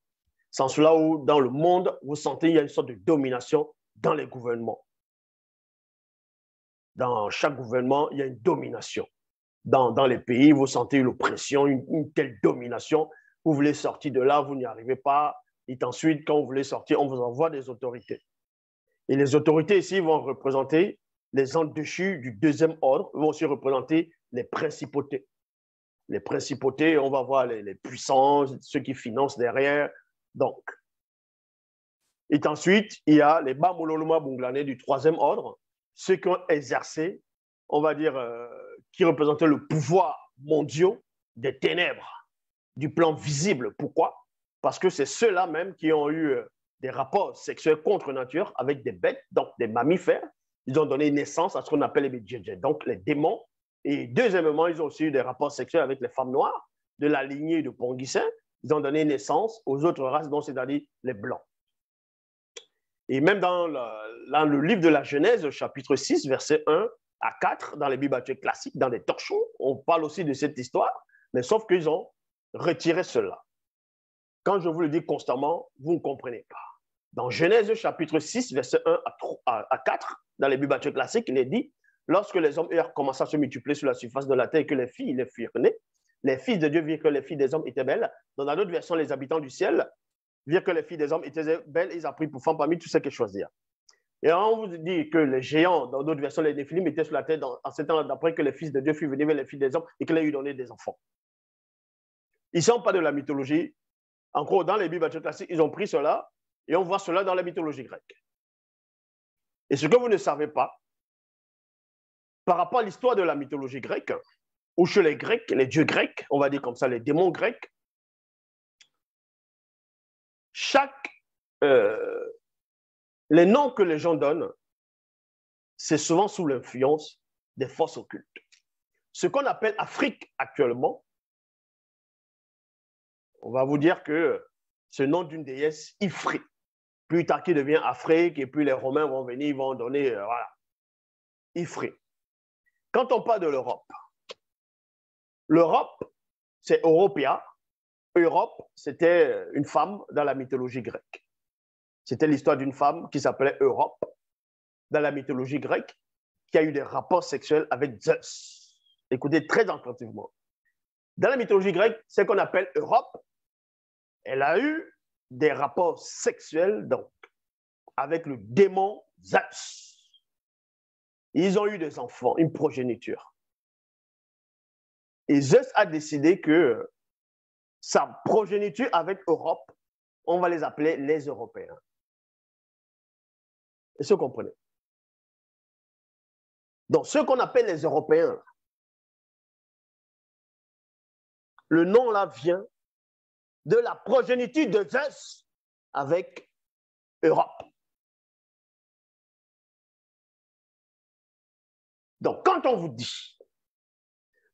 Sans cela où, dans le monde, vous sentez qu'il y a une sorte de domination dans les gouvernements. Dans chaque gouvernement, il y a une domination. Dans les pays, vous sentez l'oppression, une telle domination. Vous voulez sortir de là, vous n'y arrivez pas. Et ensuite, quand vous voulez sortir, on vous envoie des autorités. Et les autorités ici vont représenter les en-dessus du deuxième ordre, vont aussi représenter les principautés. Les principautés, on va voir les puissances, ceux qui financent derrière. Donc, et ensuite, il y a les Bamololoma Bungulanais du troisième ordre, ceux qui ont exercé, on va dire, qui représentaient le pouvoir mondial des ténèbres, du plan visible. Pourquoi? Parce que c'est ceux-là même qui ont eu des rapports sexuels contre nature avec des bêtes, donc des mammifères. Ils ont donné naissance à ce qu'on appelle les Bidjedje, donc les démons. Et deuxièmement, ils ont aussi eu des rapports sexuels avec les femmes noires de la lignée de Ponguissin. Ils ont donné naissance aux autres races, donc c'est-à-dire les blancs. Et même dans le livre de la Genèse, chapitre 6, versets 1 à 4, dans les Bibles classiques, dans les torchons, on parle aussi de cette histoire, mais sauf qu'ils ont retiré cela. Quand je vous le dis constamment, vous ne comprenez pas. Dans Genèse chapitre 6, versets 1 à 4, dans les Bibles classiques, il est dit, lorsque les hommes commençaient à se multiplier sur la surface de la terre et que les filles les firent nées, les fils de Dieu virent que les filles des hommes étaient belles. Dans d'autres versions, les habitants du ciel virent que les filles des hommes étaient belles, ils ont pris pour femmes parmi tous ceux qu'ils choisirent. Et on vous dit que les géants, dans d'autres versions, les Néphilim étaient sur la terre en ce temps d'après que les fils de Dieu furent venus vers les filles des hommes et qu'ils leur eu donné des enfants. Ils ne sont pas de la mythologie. En gros, dans les Bibles classiques, ils ont pris cela et on voit cela dans la mythologie grecque. Et ce que vous ne savez pas, par rapport à l'histoire de la mythologie grecque, ou chez les Grecs, les dieux grecs, on va dire comme ça, les démons grecs, les noms que les gens donnent, c'est souvent sous l'influence des forces occultes. Ce qu'on appelle Afrique actuellement, on va vous dire que c'est le nom d'une déesse Ifri. Plus tard qui devient Afrique, et puis les Romains vont venir, ils vont donner, voilà, Ifri. Quand on parle de l'Europe, c'est Européa. Europe, c'était une femme dans la mythologie grecque. C'était l'histoire d'une femme qui s'appelait Europe, dans la mythologie grecque, qui a eu des rapports sexuels avec Zeus. Écoutez très attentivement. Dans la mythologie grecque, ce qu'on appelle Europe, elle a eu des rapports sexuels donc, avec le démon Zeus. Ils ont eu des enfants, une progéniture. Et Zeus a décidé que sa progéniture avec Europe, on va les appeler les Européens. Est-ce que vous comprenez? Donc, ceux qu'on appelle les Européens, le nom là vient de la progéniture de Zeus avec Europe. Donc, quand on vous dit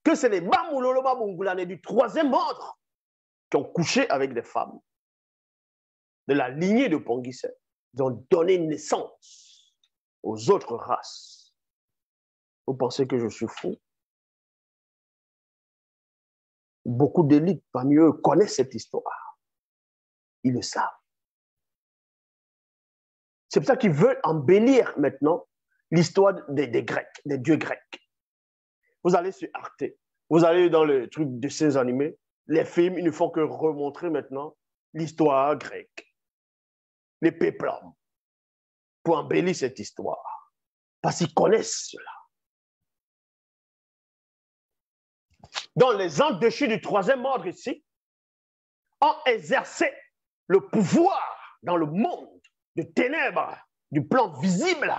que c'est les Bamololoma Bungulanais du troisième ordre qui ont couché avec des femmes de la lignée de Ponguissin, ils ont donné naissance aux autres races. Vous pensez que je suis fou? Beaucoup d'élites parmi eux connaissent cette histoire. Ils le savent. C'est pour ça qu'ils veulent embellir maintenant l'histoire des Grecs, des dieux grecs. Vous allez sur Arte, vous allez dans le truc de dessins animés, les films, ils ne font que remontrer maintenant l'histoire grecque, les péplums, pour embellir cette histoire. Parce qu'ils connaissent cela. Donc, les gens déchus du troisième ordre ici ont exercé le pouvoir dans le monde de ténèbres, du plan visible.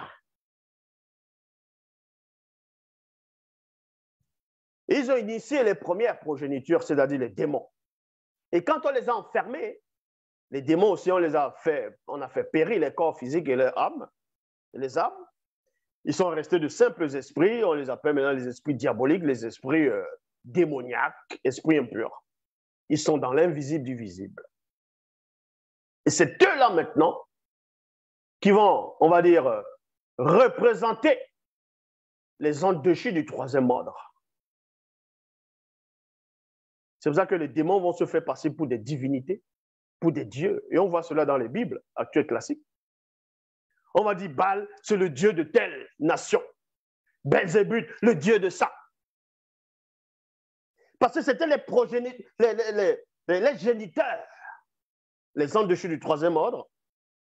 Ils ont initié les premières progénitures, c'est-à-dire les démons. Et quand on les a enfermés, les démons aussi, on a fait périr les corps physiques et les âmes. Ils sont restés de simples esprits, on les appelle maintenant les esprits diaboliques, les esprits démoniaques, esprits impurs. Ils sont dans l'invisible du visible. Et c'est eux-là maintenant qui vont, on va dire, représenter les ondes déchus du troisième ordre. C'est pour ça que les démons vont se faire passer pour des divinités, pour des dieux. Et on voit cela dans les Bibles actuelles classiques. On va dire Baal, c'est le dieu de telle nation. Belzébuth, le dieu de ça. Parce que c'était les géniteurs, les anges déchus du troisième ordre,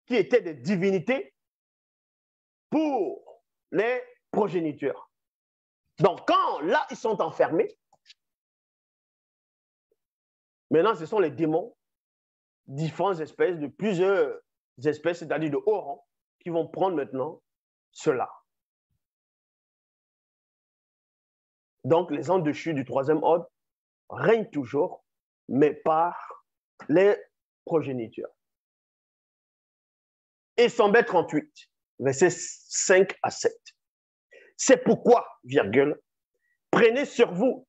qui étaient des divinités pour les progénitures. Donc, quand là, ils sont enfermés, maintenant, ce sont les démons, différentes espèces, de plusieurs espèces, c'est-à-dire de haut rang, qui vont prendre maintenant cela. Donc, les anges déchus du troisième ordre règnent toujours, mais par les progénitures. Et Sombet 38, versets 5 à 7. C'est pourquoi, virgule, prenez sur vous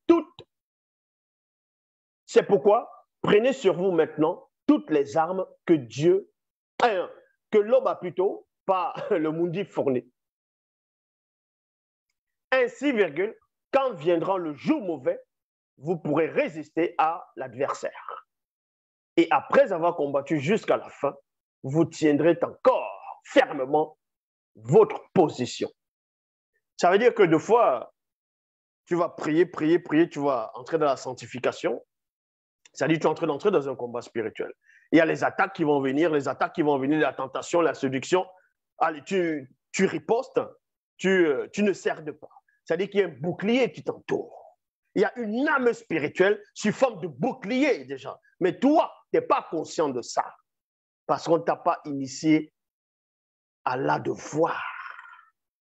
maintenant toutes les armes que l'homme a plutôt, pas le mundi fourni. Ainsi, virgule, quand viendra le jour mauvais, vous pourrez résister à l'adversaire. Et après avoir combattu jusqu'à la fin, vous tiendrez encore fermement votre position. Ça veut dire que des fois, tu vas prier, tu vas entrer dans la sanctification. C'est-à-dire que tu es entré dans un combat spirituel. Il y a les attaques qui vont venir, la tentation, la séduction. Allez, tu ripostes, tu ne cerdes pas. C'est-à-dire qu'il y a un bouclier qui t'entoure. Il y a une âme spirituelle sous forme de bouclier déjà. Mais toi, tu n'es pas conscient de ça. Parce qu'on ne t'a pas initié à la devoir.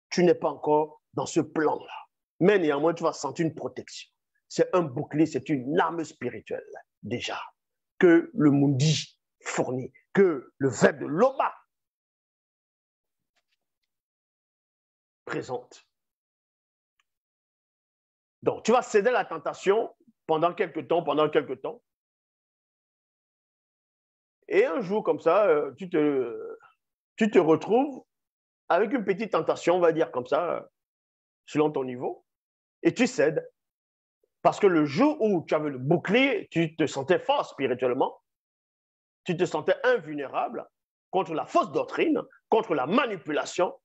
Tu n'es pas encore dans ce plan-là. Mais néanmoins, tu vas sentir une protection. C'est un bouclier, c'est une âme spirituelle déjà. Que le mundi fournit, que le verbe de l'Oma présente. Donc, tu vas céder à la tentation pendant quelques temps. Et un jour, comme ça, tu te retrouves avec une petite tentation, on va dire comme ça, selon ton niveau, et tu cèdes. Parce que le jour où tu avais le bouclier, tu te sentais fort spirituellement, tu te sentais invulnérable contre la fausse doctrine, contre la manipulation,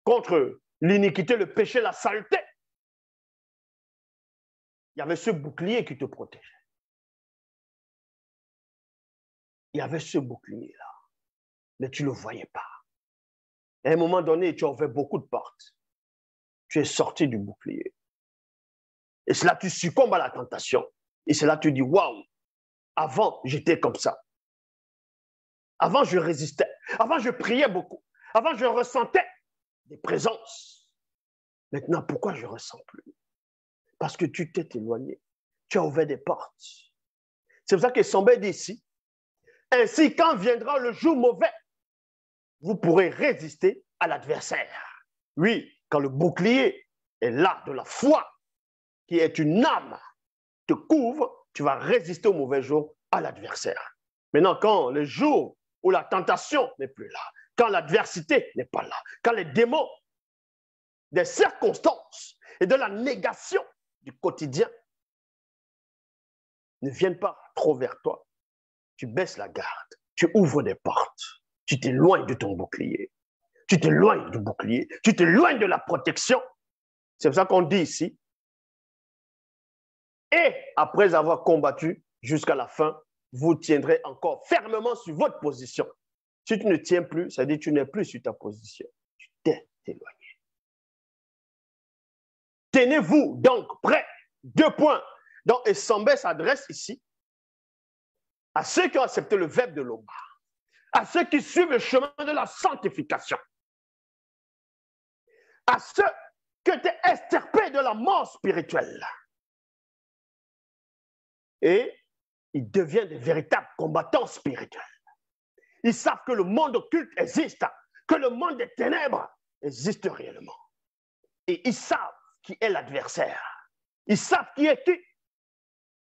contre l'iniquité, le péché, la saleté. Il y avait ce bouclier qui te protégeait. Il y avait ce bouclier-là, mais tu ne le voyais pas. À un moment donné, tu as ouvert beaucoup de portes. Tu es sorti du bouclier. Et c'est là que tu succombes à la tentation. Et c'est là que tu dis, waouh, avant, j'étais comme ça. Avant, je résistais. Avant, je priais beaucoup. Avant, je ressentais des présences. Maintenant, pourquoi je ne ressens plus? Parce que tu t'es éloigné. Tu as ouvert des portes. C'est pour ça que Sombet dit ici, ainsi, quand viendra le jour mauvais, vous pourrez résister à l'adversaire. Oui, quand le bouclier est là de la foi, qui est une âme, te couvre, tu vas résister au mauvais jour à l'adversaire. Maintenant, quand le jour où la tentation n'est plus là, quand l'adversité n'est pas là, quand les démons des circonstances et de la négation du quotidien ne viennent pas trop vers toi, tu baisses la garde, tu ouvres des portes, tu t'éloignes de ton bouclier, tu t'éloignes du bouclier, tu t'éloignes de la protection. C'est pour ça qu'on dit ici, Et après avoir combattu jusqu'à la fin, vous tiendrez encore fermement sur votre position. Si tu ne tiens plus, ça veut dire que tu n'es plus sur ta position. Tu t'es éloigné. Tenez-vous donc prêts. 2 points. Donc, Essambé s'adresse ici à ceux qui ont accepté le verbe de l'Omba, à ceux qui suivent le chemin de la sanctification, à ceux qui étaient extirpés de la mort spirituelle. Et ils deviennent des véritables combattants spirituels. Ils savent que le monde occulte existe, que le monde des ténèbres existe réellement. Et ils savent qui est l'adversaire. Ils savent qui est qui.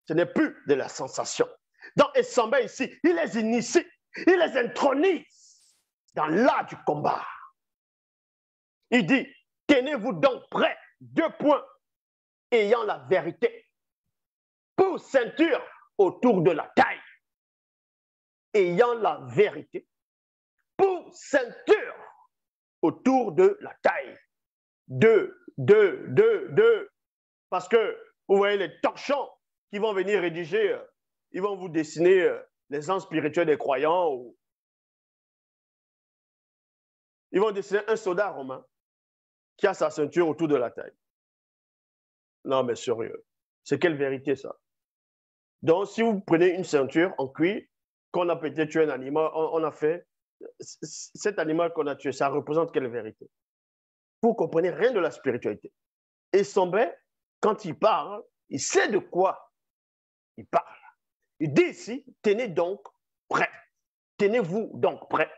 Ce n'est plus de la sensation. Donc, Essambé ici, il les initie, il les intronise dans l'art du combat. Il dit, tenez-vous donc prêts, 2 points, ayant la vérité pour ceinture autour de la taille. Ayant la vérité pour ceinture autour de la taille. 2. Parce que, vous voyez, les torchons qui vont venir rédiger, ils vont vous dessiner les anges spirituels des croyants. Ou... Ils vont dessiner un soldat romain qui a sa ceinture autour de la taille. Non, mais sérieux. C'est quelle vérité, ça? Donc, si vous prenez une ceinture en cuir, qu'on a peut-être tué un animal, on a fait, cet animal qu'on a tué, ça représente quelle vérité? Vous ne comprenez rien de la spiritualité. Et Essambé, quand il parle, il sait de quoi il parle. Il dit ici, tenez donc prêts. Tenez-vous donc prêts.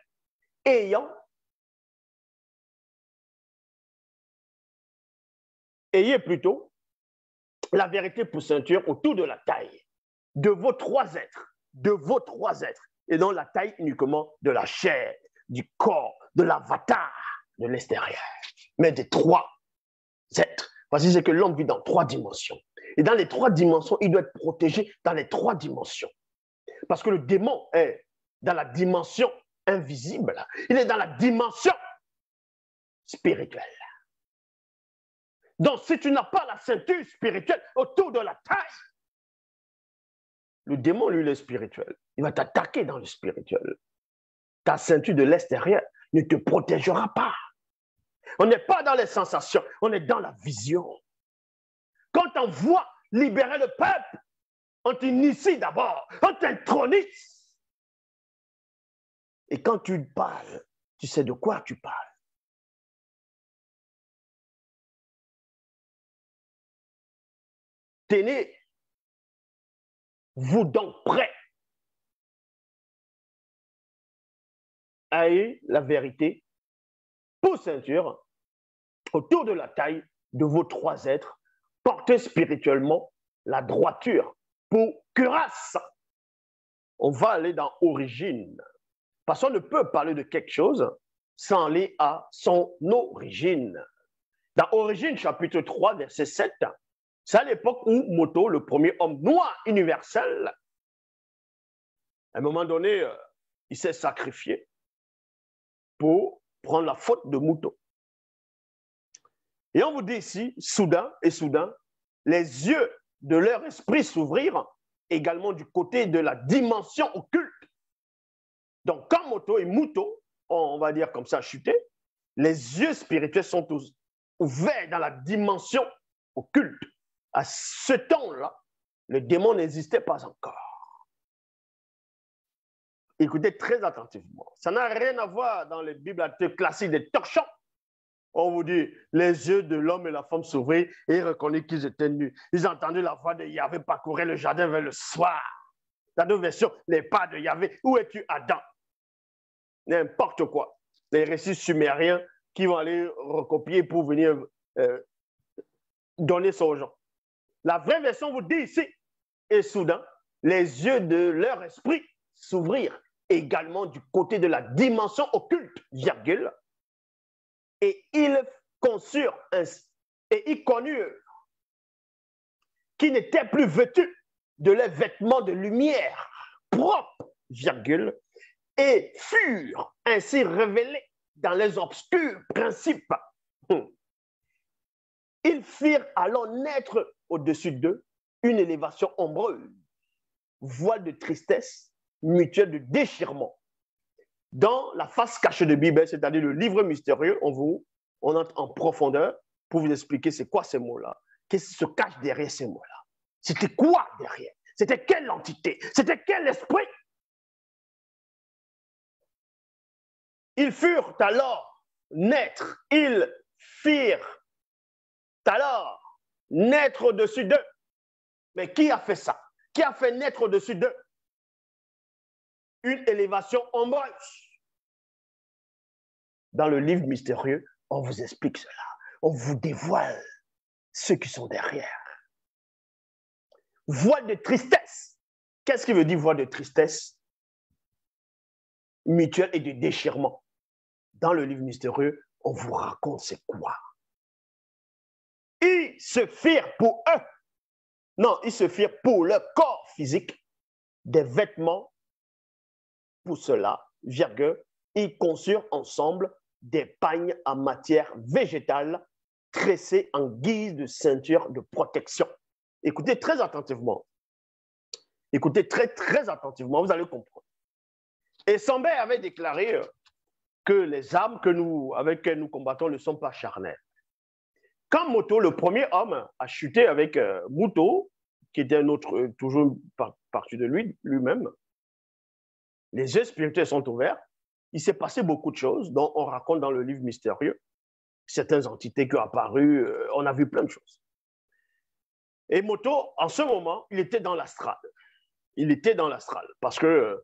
Ayez plutôt la vérité pour ceinture autour de la taille de vos 3 êtres, et non la taille uniquement de la chair, du corps, de l'avatar, de l'extérieur, mais des 3 êtres. Parce que c'est que l'homme vit dans 3 dimensions. Et dans les 3 dimensions, il doit être protégé dans les 3 dimensions. Parce que le démon est dans la dimension invisible. Il est dans la dimension spirituelle. Donc, si tu n'as pas la ceinture spirituelle autour de la taille, le démon, lui, il est spirituel. Il va t'attaquer dans le spirituel. Ta ceinture de l'extérieur ne te protégera pas. On n'est pas dans les sensations, on est dans la vision. Quand on voit libérer le peuple, on t'initie d'abord, on t'intronise. Et quand tu parles, tu sais de quoi tu parles. Tenez-vous donc prêts à la vérité pour ceinture autour de la taille de vos 3 êtres, portez spirituellement la droiture pour cuirasse. On va aller dans origine. Parce qu'on ne peut parler de quelque chose sans aller à son origine. Dans Origine, chapitre 3, verset 7, c'est à l'époque où Moto, le premier homme noir universel, à un moment donné, il s'est sacrifié pour prendre la faute de Moto. Et on vous dit ici, soudain, les yeux de leur esprit s'ouvrirent également du côté de la dimension occulte. Donc, quand Moto et Muto, on va dire comme ça, chuté, les yeux spirituels sont tous ouverts dans la dimension occulte. À ce temps-là, le démon n'existait pas encore. Écoutez très attentivement. Ça n'a rien à voir dans les Bibles classiques des torchons. On vous dit, les yeux de l'homme et la femme s'ouvrirent et ils reconnurent qu'ils étaient nus. Ils entendaient la voix de Yahvé parcourir le jardin vers le soir. Dans d'autres versions, les pas de Yahvé. Où es-tu, Adam? N'importe quoi. Les récits sumériens qui vont aller recopier pour venir donner ça aux gens. La vraie version vous dit ici, et soudain, les yeux de leur esprit s'ouvrirent également du côté de la dimension occulte, virgule, et ils conçurent et ils connurent qu'ils n'étaient plus vêtus de leurs vêtements de lumière propres, virgule, et furent ainsi révélés dans les obscurs principes. Ils firent alors naître au-dessus d'eux une élévation ombreuse, voile de tristesse, mutuelle de déchirement. Dans la face cachée de Bible, c'est-à-dire le livre mystérieux, on entre en profondeur pour vous expliquer c'est quoi ces mots-là, qu'est-ce qui se cache derrière ces mots-là. C'était quoi derrière? C'était quelle entité? C'était quel esprit? Ils furent alors naître, ils firent alors naître au-dessus d'eux. Mais qui a fait ça? Qui a fait naître au-dessus d'eux? Une élévation ombreuse. Dans le livre mystérieux, on vous explique cela. On vous dévoile ceux qui sont derrière. Voile de tristesse. Qu'est-ce qui veut dire voile de tristesse? Mutuelle et de déchirement. Dans le livre mystérieux, on vous raconte c'est quoi. Ils se firent pour eux. Non, ils se firent pour leur corps physique des vêtements. Pour cela, virgule, ils conçurent ensemble des pagnes en matière végétale tressées en guise de ceinture de protection. Écoutez très attentivement. Écoutez très attentivement, vous allez comprendre. Et Sambé avait déclaré que les armes avec lesquelles nous combattons ne sont pas charnelles. Quand Moto, le premier homme, a chuté avec Muto, qui était un autre, toujours parti de lui-même, les yeux spirituels sont ouverts. Il s'est passé beaucoup de choses dont on raconte dans le livre mystérieux. Certaines entités qui ont apparu, on a vu plein de choses. Et Moto, en ce moment, il était dans l'astral. Il était dans l'astral parce que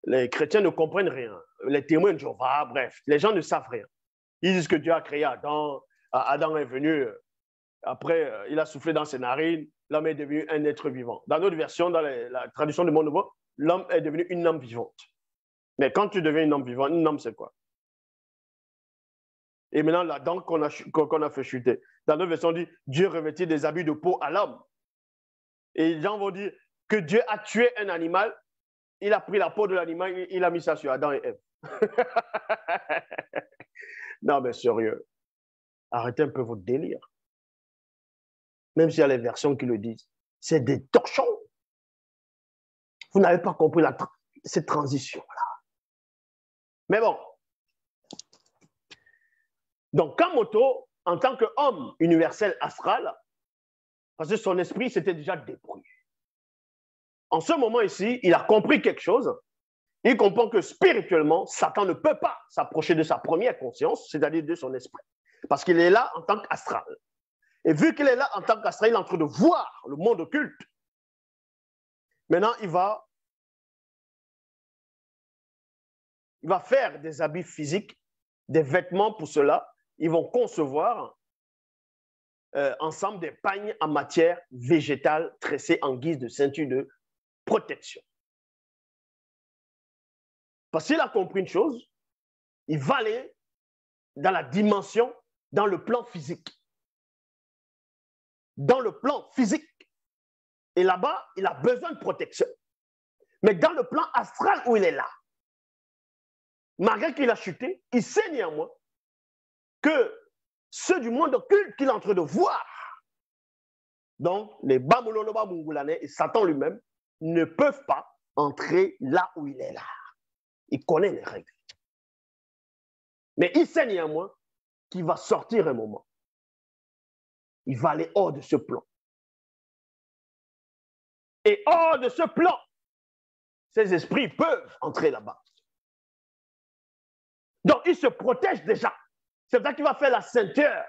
les chrétiens ne comprennent rien. Les témoins de Jéhovah, bref, les gens ne savent rien. Ils disent que Dieu a créé Adam. Adam est venu, après, il a soufflé dans ses narines. L'homme est devenu un être vivant. Dans notre version, dans la tradition du monde nouveau, l'homme est devenu une âme vivante. Mais quand tu deviens une âme vivante, une âme, c'est quoi? Et maintenant, la dent qu'on a fait chuter. Dans notre version, on dit Dieu revêtit des habits de peau à l'homme. Et les gens vont dire que Dieu a tué un animal, il a pris la peau de l'animal, il a mis ça sur Adam et Ève. Non, mais sérieux, arrêtez un peu votre délire. Même s'il y a les versions qui le disent, c'est des torchons. Vous n'avez pas compris cette transition-là. Mais bon. Donc, Kamoto, en tant qu'homme universel astral, parce que son esprit s'était déjà débrouillé. En ce moment ici, il a compris quelque chose. Il comprend que spirituellement, Satan ne peut pas s'approcher de sa première conscience, c'est-à-dire de son esprit. Parce qu'il est là en tant qu'astral. Et vu qu'il est là en tant qu'astral, il est en train de voir le monde occulte. Maintenant, il va faire des habits physiques, des vêtements pour cela. Ils vont concevoir ensemble des pagnes en matière végétale tressées en guise de ceinture de protection. Parce qu'il a compris une chose, il va aller dans la dimension, dans le plan physique. Dans le plan physique. Et là-bas, il a besoin de protection. Mais dans le plan astral où il est là, malgré qu'il a chuté, il sait néanmoins que ceux du monde occulte qu'il est en train de voir, donc les Bamuloloba Mungulane et Satan lui-même, ne peuvent pas entrer là où il est là. Il connaît les règles. Mais il sait néanmoins qu'il va sortir un moment. Il va aller hors de ce plan. Et hors de ce plan, ces esprits peuvent entrer là-bas. Donc, il se protège déjà. C'est pour ça qu'il va faire la ceinture.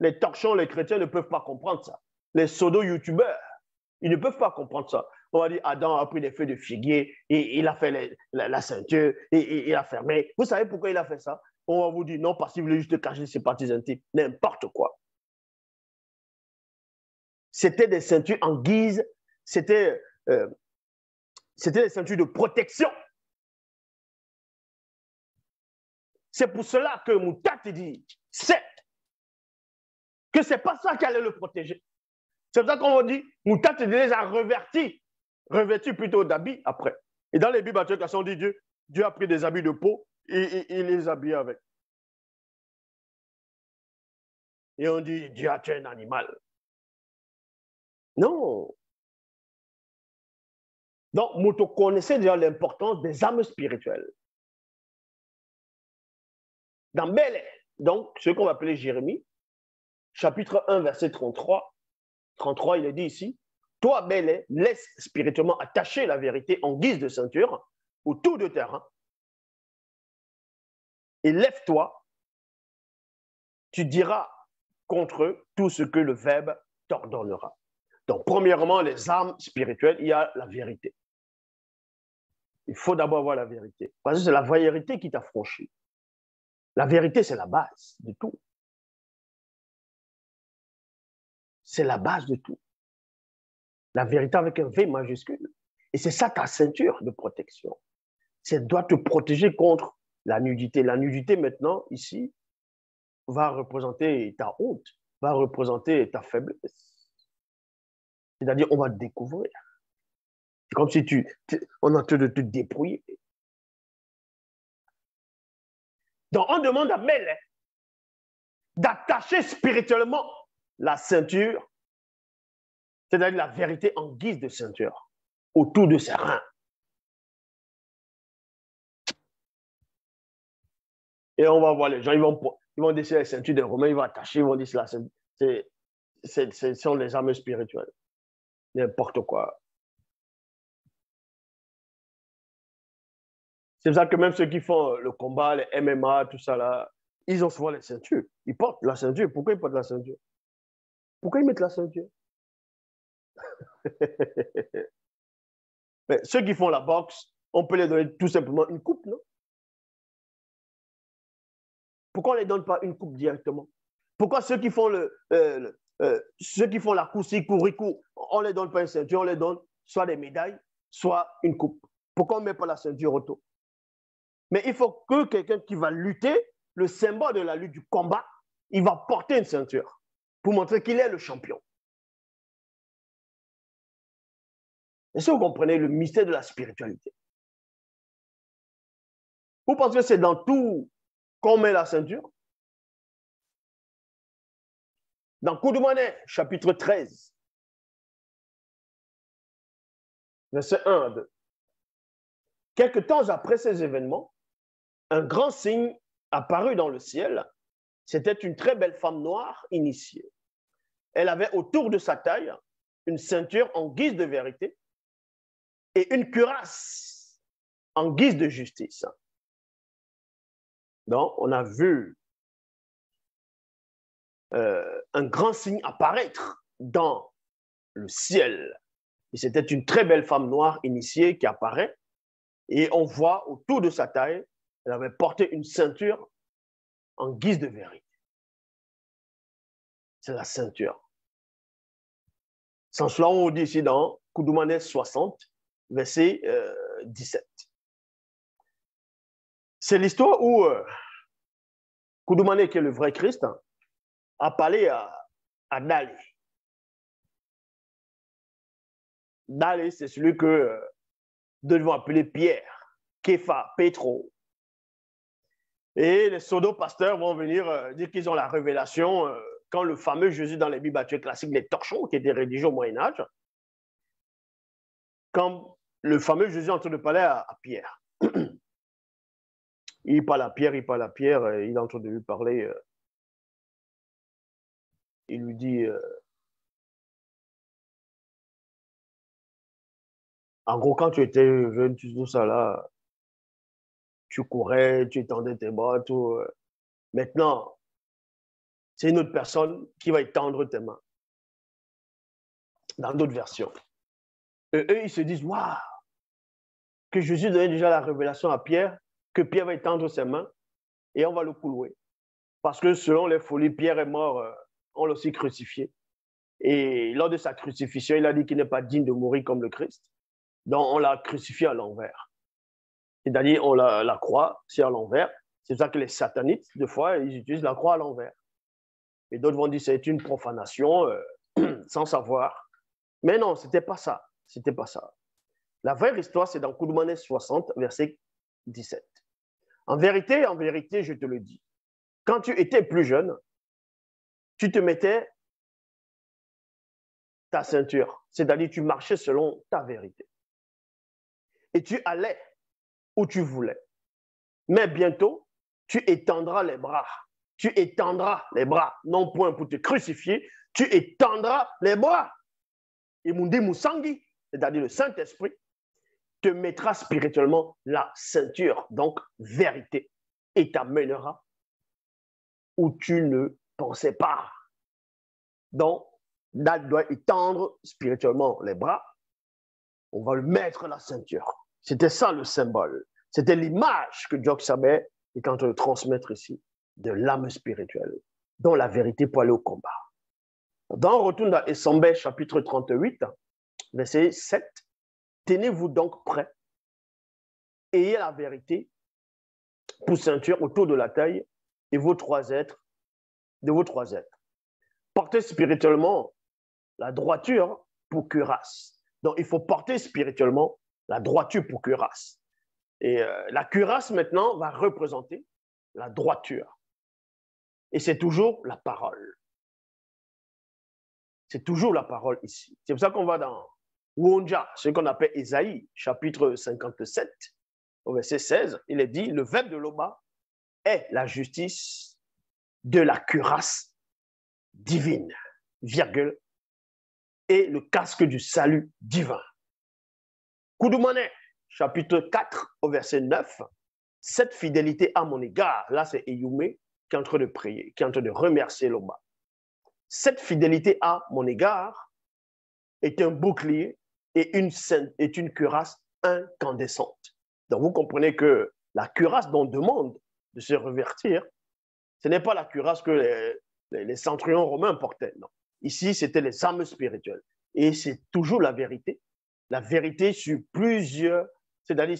Les torchons, les chrétiens ne peuvent pas comprendre ça. Les pseudo-youtubeurs, ils ne peuvent pas comprendre ça. On va dire, Adam a pris des feuilles de figuier et il a fait la ceinture et il a fermé. Vous savez pourquoi il a fait ça? On va vous dire, non, parce qu'il voulait juste cacher ses parties intimes. N'importe quoi. C'était des ceintures en guise, c'était des ceintures de protection. C'est pour cela que Moutat dit, c'est que ce n'est pas ça qui allait le protéger. C'est pour ça qu'on dit, Moutat les a revêtis plutôt d'habits après. Et dans les Bibles, on dit Dieu a pris des habits de peau et il les habille avec. Et on dit, Dieu a tué un animal. Non. Donc, vous connaissez déjà l'importance des armes spirituelles. Dans Bel, donc, ce qu'on va appeler Jérémie, chapitre 1, verset 33, il est dit ici, toi, Bel, laisse spirituellement attacher la vérité en guise de ceinture autour de terrain et lève-toi, tu diras contre eux tout ce que le Verbe t'ordonnera. Donc, premièrement, les armes spirituelles, il y a la vérité. Il faut d'abord avoir la vérité. Parce que c'est la vérité qui t'affranchit. La vérité, c'est la base de tout. C'est la base de tout. La vérité avec un V majuscule. Et c'est ça ta ceinture de protection. Ça doit te protéger contre la nudité. La nudité, maintenant, ici, va représenter ta honte, va représenter ta faiblesse. C'est-à-dire, on va te découvrir. C'est comme si on est en train de te dépouiller. Donc, on demande à Mel d'attacher spirituellement la ceinture, c'est-à-dire la vérité en guise de ceinture, autour de ses reins. Et on va voir les gens, ils vont décider la ceinture des Romains, ils vont attacher, ils vont dire cela. Ce sont les armes spirituelles. N'importe quoi. C'est pour ça que même ceux qui font le combat, les MMA, tout ça là, ils ont souvent les ceintures. Ils portent la ceinture. Pourquoi ils portent la ceinture? Pourquoi ils mettent la ceinture? Mais ceux qui font la boxe, on peut les donner tout simplement une coupe, non? Pourquoi on ne les donne pas une coupe directement? Pourquoi ceux qui font ceux qui font la course, on ne les donne pas une ceinture, on les donne soit des médailles, soit une coupe? Pourquoi on ne met pas la ceinture auto? Mais il faut que quelqu'un qui va lutter, le symbole de la lutte, du combat, il va porter une ceinture pour montrer qu'il est le champion. Est-ce que vous comprenez le mystère de la spiritualité? Vous pensez que c'est dans tout qu'on met la ceinture? Dans Coup de monnaie, chapitre 13, verset 1 à 2. Quelque temps après ces événements, un grand signe apparut dans le ciel. C'était une très belle femme noire initiée. Elle avait autour de sa taille une ceinture en guise de vérité et une cuirasse en guise de justice. Donc, on a vu un grand signe apparaître dans le ciel. Et c'était une très belle femme noire initiée qui apparaît. Et on voit autour de sa taille, elle avait porté une ceinture en guise de vérité. C'est la ceinture. Sans cela, on dit ici dans Koudoumane 60, verset 17. C'est l'histoire où Koudoumane, qui est le vrai Christ, a parlé à Dali. Dali, c'est celui que nous devons appeler Pierre, Képha, Pétro. Et les pseudo-pasteurs vont venir dire qu'ils ont la révélation quand le fameux Jésus dans les Bibles classiques, les torchons qui étaient rédigés au Moyen-Âge, quand le fameux Jésus est en train de parler à Pierre. Il parle à Pierre, il est en train de lui parler. Il lui dit, en gros, quand tu étais jeune, tout ça là, tu courais, tu étendais tes bras, tout. Maintenant, c'est une autre personne qui va étendre tes mains. Dans d'autres versions. Et eux, ils se disent, waouh, que Jésus donnait déjà la révélation à Pierre, que Pierre va étendre ses mains et on va le couler. Parce que selon les folies, Pierre est mort, on l'a aussi crucifié. Et lors de sa crucifixion, il a dit qu'il n'est pas digne de mourir comme le Christ. Donc, on l'a crucifié à l'envers. C'est-à-dire, la croix, c'est à l'envers. C'est pour ça que les satanites, des fois, ils utilisent la croix à l'envers. Et d'autres vont dire que c'est une profanation sans savoir. Mais non, ce n'était pas ça. C'était pas ça. La vraie histoire, c'est dans Koudoumane 60, verset 17. En vérité, je te le dis, quand tu étais plus jeune, tu te mettais ta ceinture, c'est-à-dire tu marchais selon ta vérité. Et tu allais où tu voulais. Mais bientôt, tu étendras les bras. Tu étendras les bras, non point pour te crucifier, tu étendras les bras. Et Mundi Musangi, c'est-à-dire le Saint-Esprit, te mettra spirituellement la ceinture, donc vérité, et t'amènera où tu ne pensais pas. Donc, là, il doit étendre spirituellement les bras. On va lui mettre la ceinture. C'était ça le symbole. C'était l'image que Jock Sabet est en train de transmettre ici de l'âme spirituelle, dont la vérité peut aller au combat. Dans on retourne dans Essambé, chapitre 38, verset 7. Tenez-vous donc prêts, ayez la vérité pour ceinture autour de la taille et vos trois êtres, de vos trois êtres. Portez spirituellement la droiture pour cuirasse. Donc, il faut porter spirituellement la droiture pour cuirasse. Et la cuirasse, maintenant, va représenter la droiture. Et c'est toujours la parole. C'est toujours la parole ici. C'est pour ça qu'on va dans Wonja, ce qu'on appelle Ésaïe, chapitre 57, au verset 16. Il est dit, le verbe de l'Oba est la justice de la cuirasse divine, virgule, et le casque du salut divin. Koudoumane, chapitre 4, au verset 9, cette fidélité à mon égard, là c'est Eyume qui est en train de prier, qui est en train de remercier l'Oba. Cette fidélité à mon égard est un bouclier et une cuirasse incandescente. Donc vous comprenez que la cuirasse dont on demande de se revêtir, ce n'est pas la cuirasse que les centurions romains portaient, non. Ici, c'était les armes spirituelles. Et c'est toujours la vérité. La vérité sur plusieurs, c'est-à-dire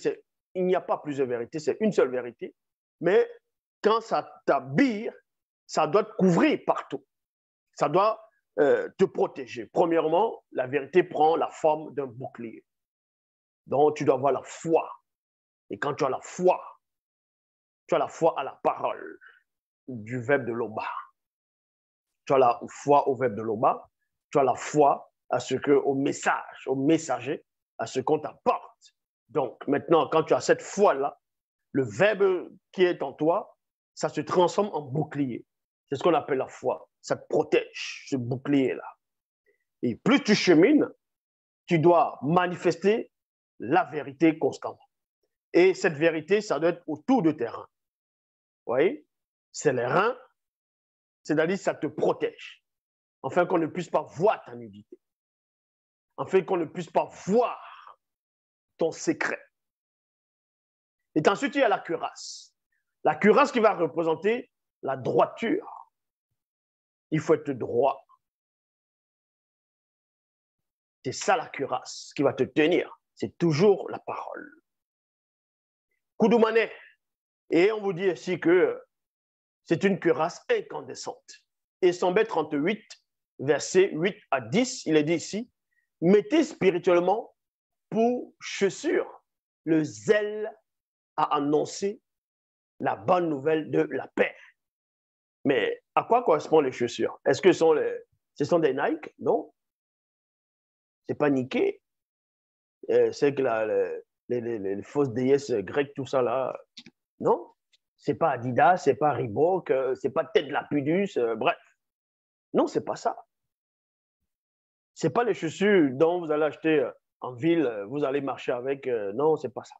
il n'y a pas plusieurs vérités, c'est une seule vérité. Mais quand ça t'habille, ça doit te couvrir partout. Ça doit te protéger. Premièrement, la vérité prend la forme d'un bouclier. Donc, tu dois avoir la foi. Et quand tu as la foi à la parole du verbe de l'Oba. Tu as la foi au verbe de l'Oba. Tu as la foi à ce que, au message, au messager, à ce qu'on t'apporte. Donc, maintenant, quand tu as cette foi-là, le verbe qui est en toi, ça se transforme en bouclier. C'est ce qu'on appelle la foi. Ça te protège, ce bouclier-là. Et plus tu chemines, tu dois manifester la vérité constamment. Et cette vérité, ça doit être autour de tes reins. Vous voyez? C'est les reins, c'est-à-dire ça te protège. Afin qu'on ne puisse pas voir ta nudité. Afin qu'on ne puisse pas voir ton secret. Et ensuite, il y a la cuirasse. La cuirasse qui va représenter la droiture. Il faut être droit. C'est ça la cuirasse qui va te tenir. C'est toujours la parole. Koudoumane. Et on vous dit ici que c'est une cuirasse incandescente. Et Sombet 38, versets 8 à 10, il est dit ici, mettez spirituellement pour chaussure le zèle à annoncer la bonne nouvelle de la paix. Mais à quoi correspondent les chaussures? Est-ce que ce sont des Nike? Non. Ce n'est pas Nike. C'est que les fausses déesses grecques, tout ça là. Non. Ce n'est pas Adidas, ce n'est pas Reebok, ce n'est pas Tête de la Pudus, bref. Non, ce n'est pas ça. Ce n'est pas les chaussures dont vous allez acheter en ville, vous allez marcher avec. Non, ce n'est pas ça.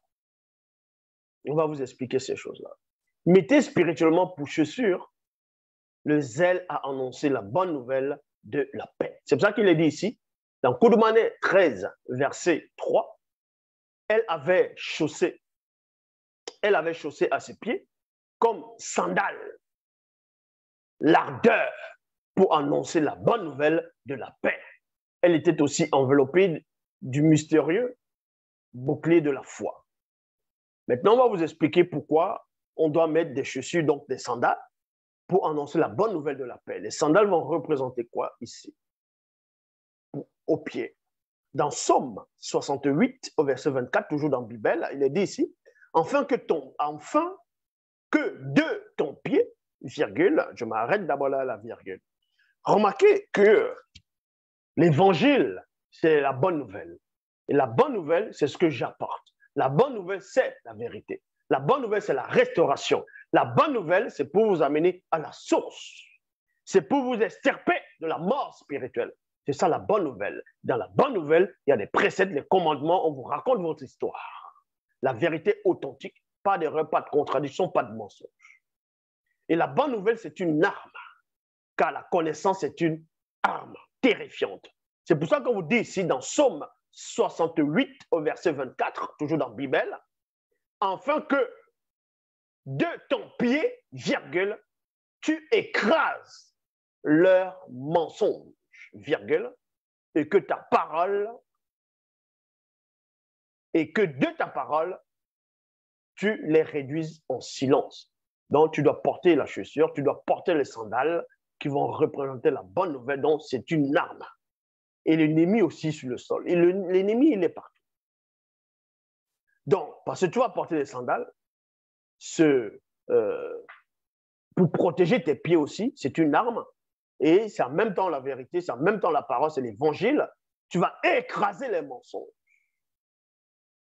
On va vous expliquer ces choses-là. Mettez spirituellement pour chaussure le zèle à annoncer la bonne nouvelle de la paix. C'est pour ça qu'il est dit ici, dans Koudoumane 13, verset 3, elle avait chaussé à ses pieds comme sandales l'ardeur pour annoncer la bonne nouvelle de la paix. Elle était aussi enveloppée du mystérieux bouclier de la foi. Maintenant, on va vous expliquer pourquoi on doit mettre des chaussures, donc des sandales, pour annoncer la bonne nouvelle de la paix. Les sandales vont représenter quoi ici? Au pied. Dans Somme 68, au verset 24, toujours dans la Bible, il est dit ici, afin que de ton pied, virgule, je m'arrête d'abord là la virgule. Remarquez que L'évangile, c'est la bonne nouvelle. Et la bonne nouvelle, c'est ce que j'apporte. La bonne nouvelle, c'est la vérité. La bonne nouvelle, c'est la restauration. La bonne nouvelle, c'est pour vous amener à la source. C'est pour vous extirper de la mort spirituelle. C'est ça la bonne nouvelle. Dans la bonne nouvelle, il y a des préceptes, des commandements, on vous raconte votre histoire. La vérité authentique, pas d'erreur, pas de contradiction, pas de mensonge. Et la bonne nouvelle, c'est une arme, car la connaissance est une arme terrifiante. C'est pour ça qu'on vous dit ici dans Psaume 68 au verset 24, toujours dans la Bible, afin que de ton pied, virgule, tu écrases leurs mensonges, virgule, et que ta parole, et que de ta parole, tu les réduises en silence. Donc, tu dois porter la chaussure, tu dois porter les sandales qui vont représenter la bonne nouvelle. Donc, c'est une arme. Et l'ennemi aussi sur le sol. Et l'ennemi, il est partout. Donc, parce que tu vas porter les sandales, pour protéger tes pieds aussi, c'est une arme. Et c'est en même temps la vérité, c'est en même temps la parole, c'est l'évangile. Tu vas écraser les mensonges.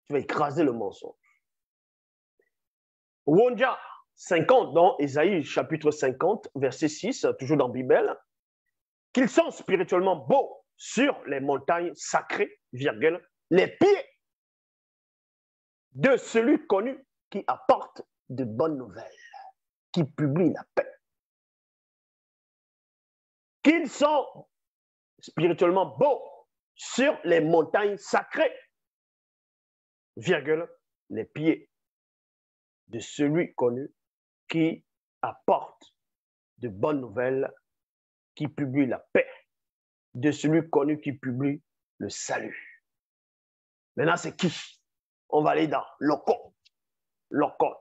Tu vas écraser le mensonge. Wonja 50, dans Ésaïe chapitre 50, verset 6, toujours dans la Bible, qu'ils sont spirituellement beaux sur les montagnes sacrées, virgule, les pieds de celui connu qui apporte de bonnes nouvelles, qui publie la paix. Qu'ils sont spirituellement beaux sur les montagnes sacrées, virgule, les pieds de celui connu qui apporte de bonnes nouvelles, qui publie la paix, de celui connu qui publie le salut. Maintenant, c'est qui? On va aller dans Loko,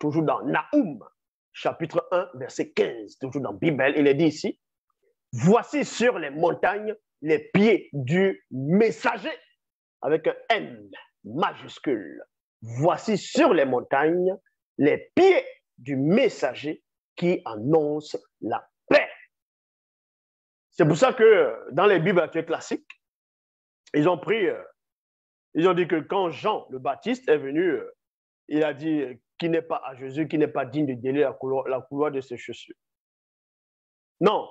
toujours dans Naoum, chapitre 1, verset 15, toujours dans la Bible, il est dit ici, voici sur les montagnes les pieds du messager, avec un M majuscule. Voici sur les montagnes les pieds du messager qui annonce la paix. C'est pour ça que dans les Bibles actuelles classiques, ils ont dit que quand Jean le Baptiste est venu, il a dit qu'il n'est pas à Jésus, qu'il n'est pas digne de délier la couloir de ses chaussures. Non,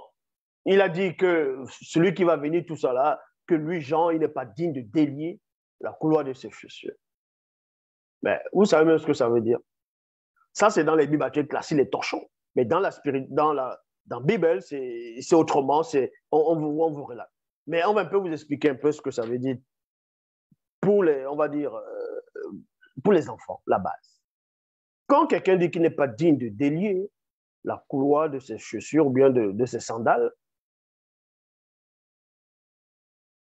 il a dit que celui qui va venir, tout ça là, que lui, Jean, il n'est pas digne de délier la couloir de ses chaussures. Mais vous savez même ce que ça veut dire. Ça, c'est dans les Bibles actuelles classiques, les torchons. Mais dans la Bible, c'est autrement, on vous relate. Mais on va un peu vous expliquer un peu ce que ça veut dire pour les, on va dire, pour les enfants, la base. Quand quelqu'un dit qu'il n'est pas digne de délier la couloir de ses chaussures ou bien de ses sandales,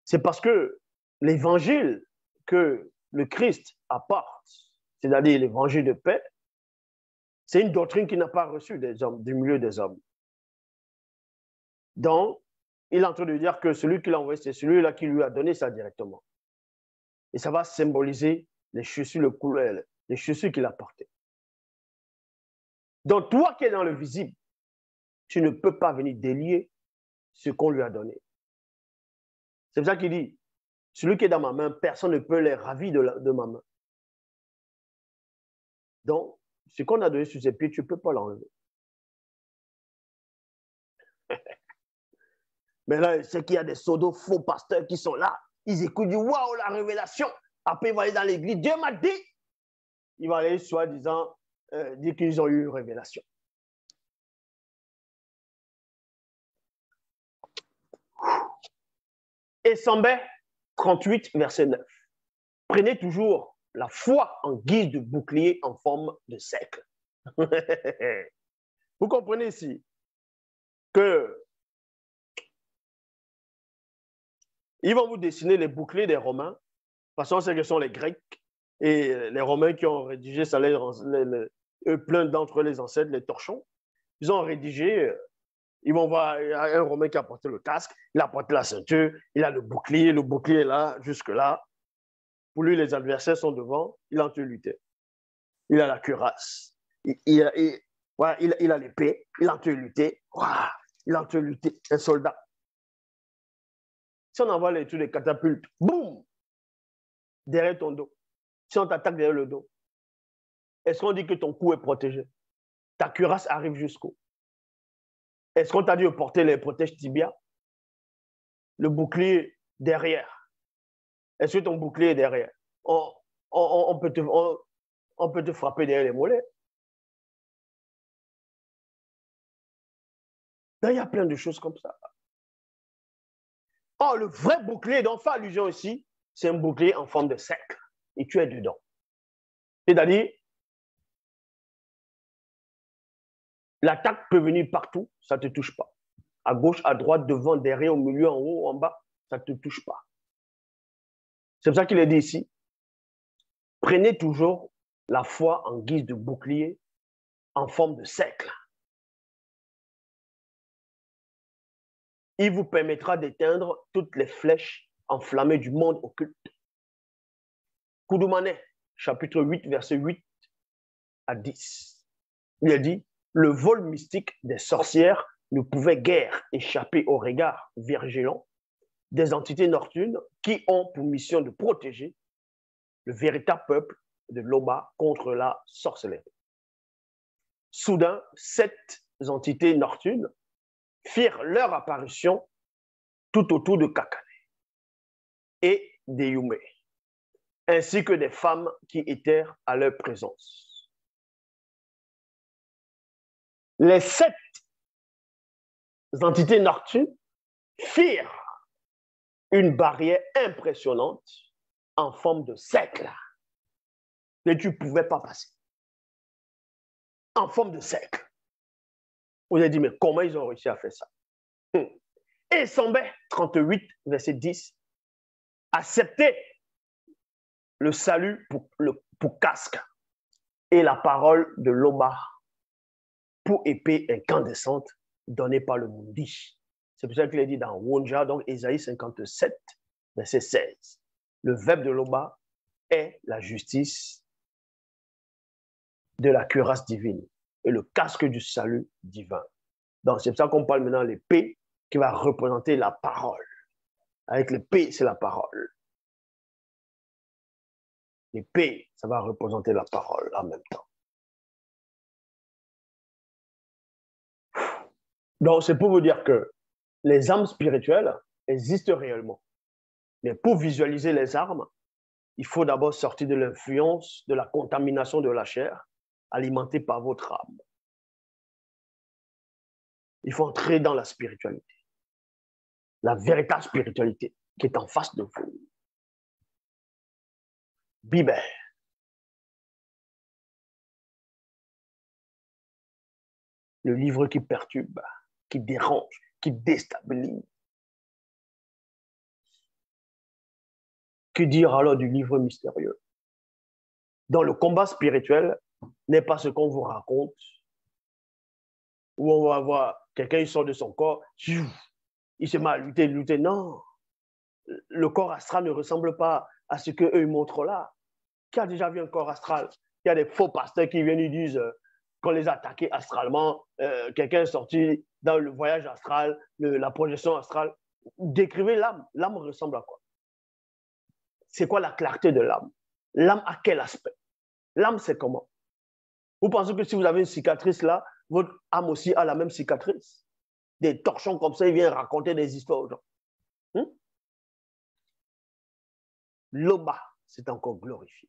c'est parce que l'évangile que le Christ apporte, c'est-à-dire l'évangile de paix, c'est une doctrine qu'il n'a pas reçue des hommes, du milieu des hommes. Donc, il est en train de dire que celui qui l'a envoyé, c'est celui-là qui lui a donné ça directement. Et ça va symboliser les chaussures, les chaussures qu'il a portées. Donc, toi qui es dans le visible, tu ne peux pas venir délier ce qu'on lui a donné. C'est pour ça qu'il dit, celui qui est dans ma main, personne ne peut les ravir de ma main. Donc, ce qu'on a donné sur ses pieds, tu ne peux pas l'enlever. Mais là, c'est qu'il y a des pseudo faux pasteurs qui sont là. Ils écoutent, disent, waouh, la révélation. Après, ils vont aller dans l'église. Dieu m'a dit. Ils vont aller, soi-disant, dire qu'ils ont eu une révélation. Et Sambé 38, verset 9. Prenez toujours la foi en guise de bouclier en forme de cercle. Vous comprenez ici que ils vont vous dessiner les boucliers des Romains. De toute façon, c'est que ce sont les Grecs et les Romains qui ont rédigé ça, plein d'entre eux, les ancêtres, les torchons. Ils ont rédigé, ils vont voir un Romain qui a porté le casque, il a porté la ceinture, il a le bouclier est là, jusque-là. Pour lui, les adversaires sont devant, il est en train de lutter. Il a la cuirasse, il a l'épée, il est en train de lutter. Il est en train de lutter, un soldat. Si on envoie les trucs de catapultes, boum, derrière ton dos. Si on t'attaque derrière le dos, est-ce qu'on dit que ton cou est protégé? Ta cuirasse arrive jusqu'où? Est-ce qu'on t'a dit de porter les protèges tibia? Le bouclier derrière. Est-ce que ton bouclier est derrière? On peut te frapper derrière les mollets. Là, il y a plein de choses comme ça. Oh, le vrai bouclier dont on fait allusion ici, c'est un bouclier en forme de cercle. Et tu es dedans. C'est-à-dire, l'attaque peut venir partout, ça ne te touche pas. À gauche, à droite, devant, derrière, au milieu, en haut, en bas, ça ne te touche pas. C'est pour ça qu'il est dit ici, prenez toujours la foi en guise de bouclier en forme de cercle. Il vous permettra d'éteindre toutes les flèches enflammées du monde occulte. Koudoumane, chapitre 8, verset 8 à 10. Il a dit, le vol mystique des sorcières ne pouvait guère échapper au regard virgilant des entités nocturnes qui ont pour mission de protéger le véritable peuple de Loba contre la sorcellerie. Soudain, 7 entités nocturnes firent leur apparition tout autour de Kakane et des Yume, ainsi que des femmes qui étaient à leur présence. Les 7 entités nocturnes firent une barrière impressionnante en forme de cercle. Et tu ne pouvais pas passer. En forme de cercle. Vous avez dit, mais comment ils ont réussi à faire ça? Et Sambé, 38, verset 10, acceptait le salut pour casque et la parole de Loba pour épée incandescente donnée par le Mundi. C'est pour ça qu'il est dit dans Wonja, donc Ésaïe 57, verset 16. Le verbe de Loba est la justice de la cuirasse divine et le casque du salut divin. Donc c'est pour ça qu'on parle maintenant de l'épée qui va représenter la parole. Avec l'épée, c'est la parole. L'épée, ça va représenter la parole en même temps. Donc c'est pour vous dire que les armes spirituelles existent réellement. Mais pour visualiser les armes, il faut d'abord sortir de l'influence, de la contamination de la chair, alimentée par votre âme. Il faut entrer dans la spiritualité. La véritable spiritualité qui est en face de vous. Bible. Le livre qui perturbe, qui dérange, qui déstabilise. Que dire alors du livre mystérieux? Dans le combat spirituel n'est pas ce qu'on vous raconte, où on va voir quelqu'un, il sort de son corps, il se met à lutter. Non, le corps astral ne ressemble pas à ce qu'eux ils montrent là. Qui a déjà vu un corps astral? Il y a des faux pasteurs qui viennent et disent qu'on les a attaqués astralement. Quelqu'un est sorti dans le voyage astral, la projection astrale. Décrivez l'âme. L'âme ressemble à quoi? C'est quoi la clarté de l'âme? L'âme a quel aspect? L'âme, c'est comment? Vous pensez que si vous avez une cicatrice là, votre âme aussi a la même cicatrice? Des torchons comme ça, ils viennent raconter des histoires aux gens. Loba, c'est encore glorifié.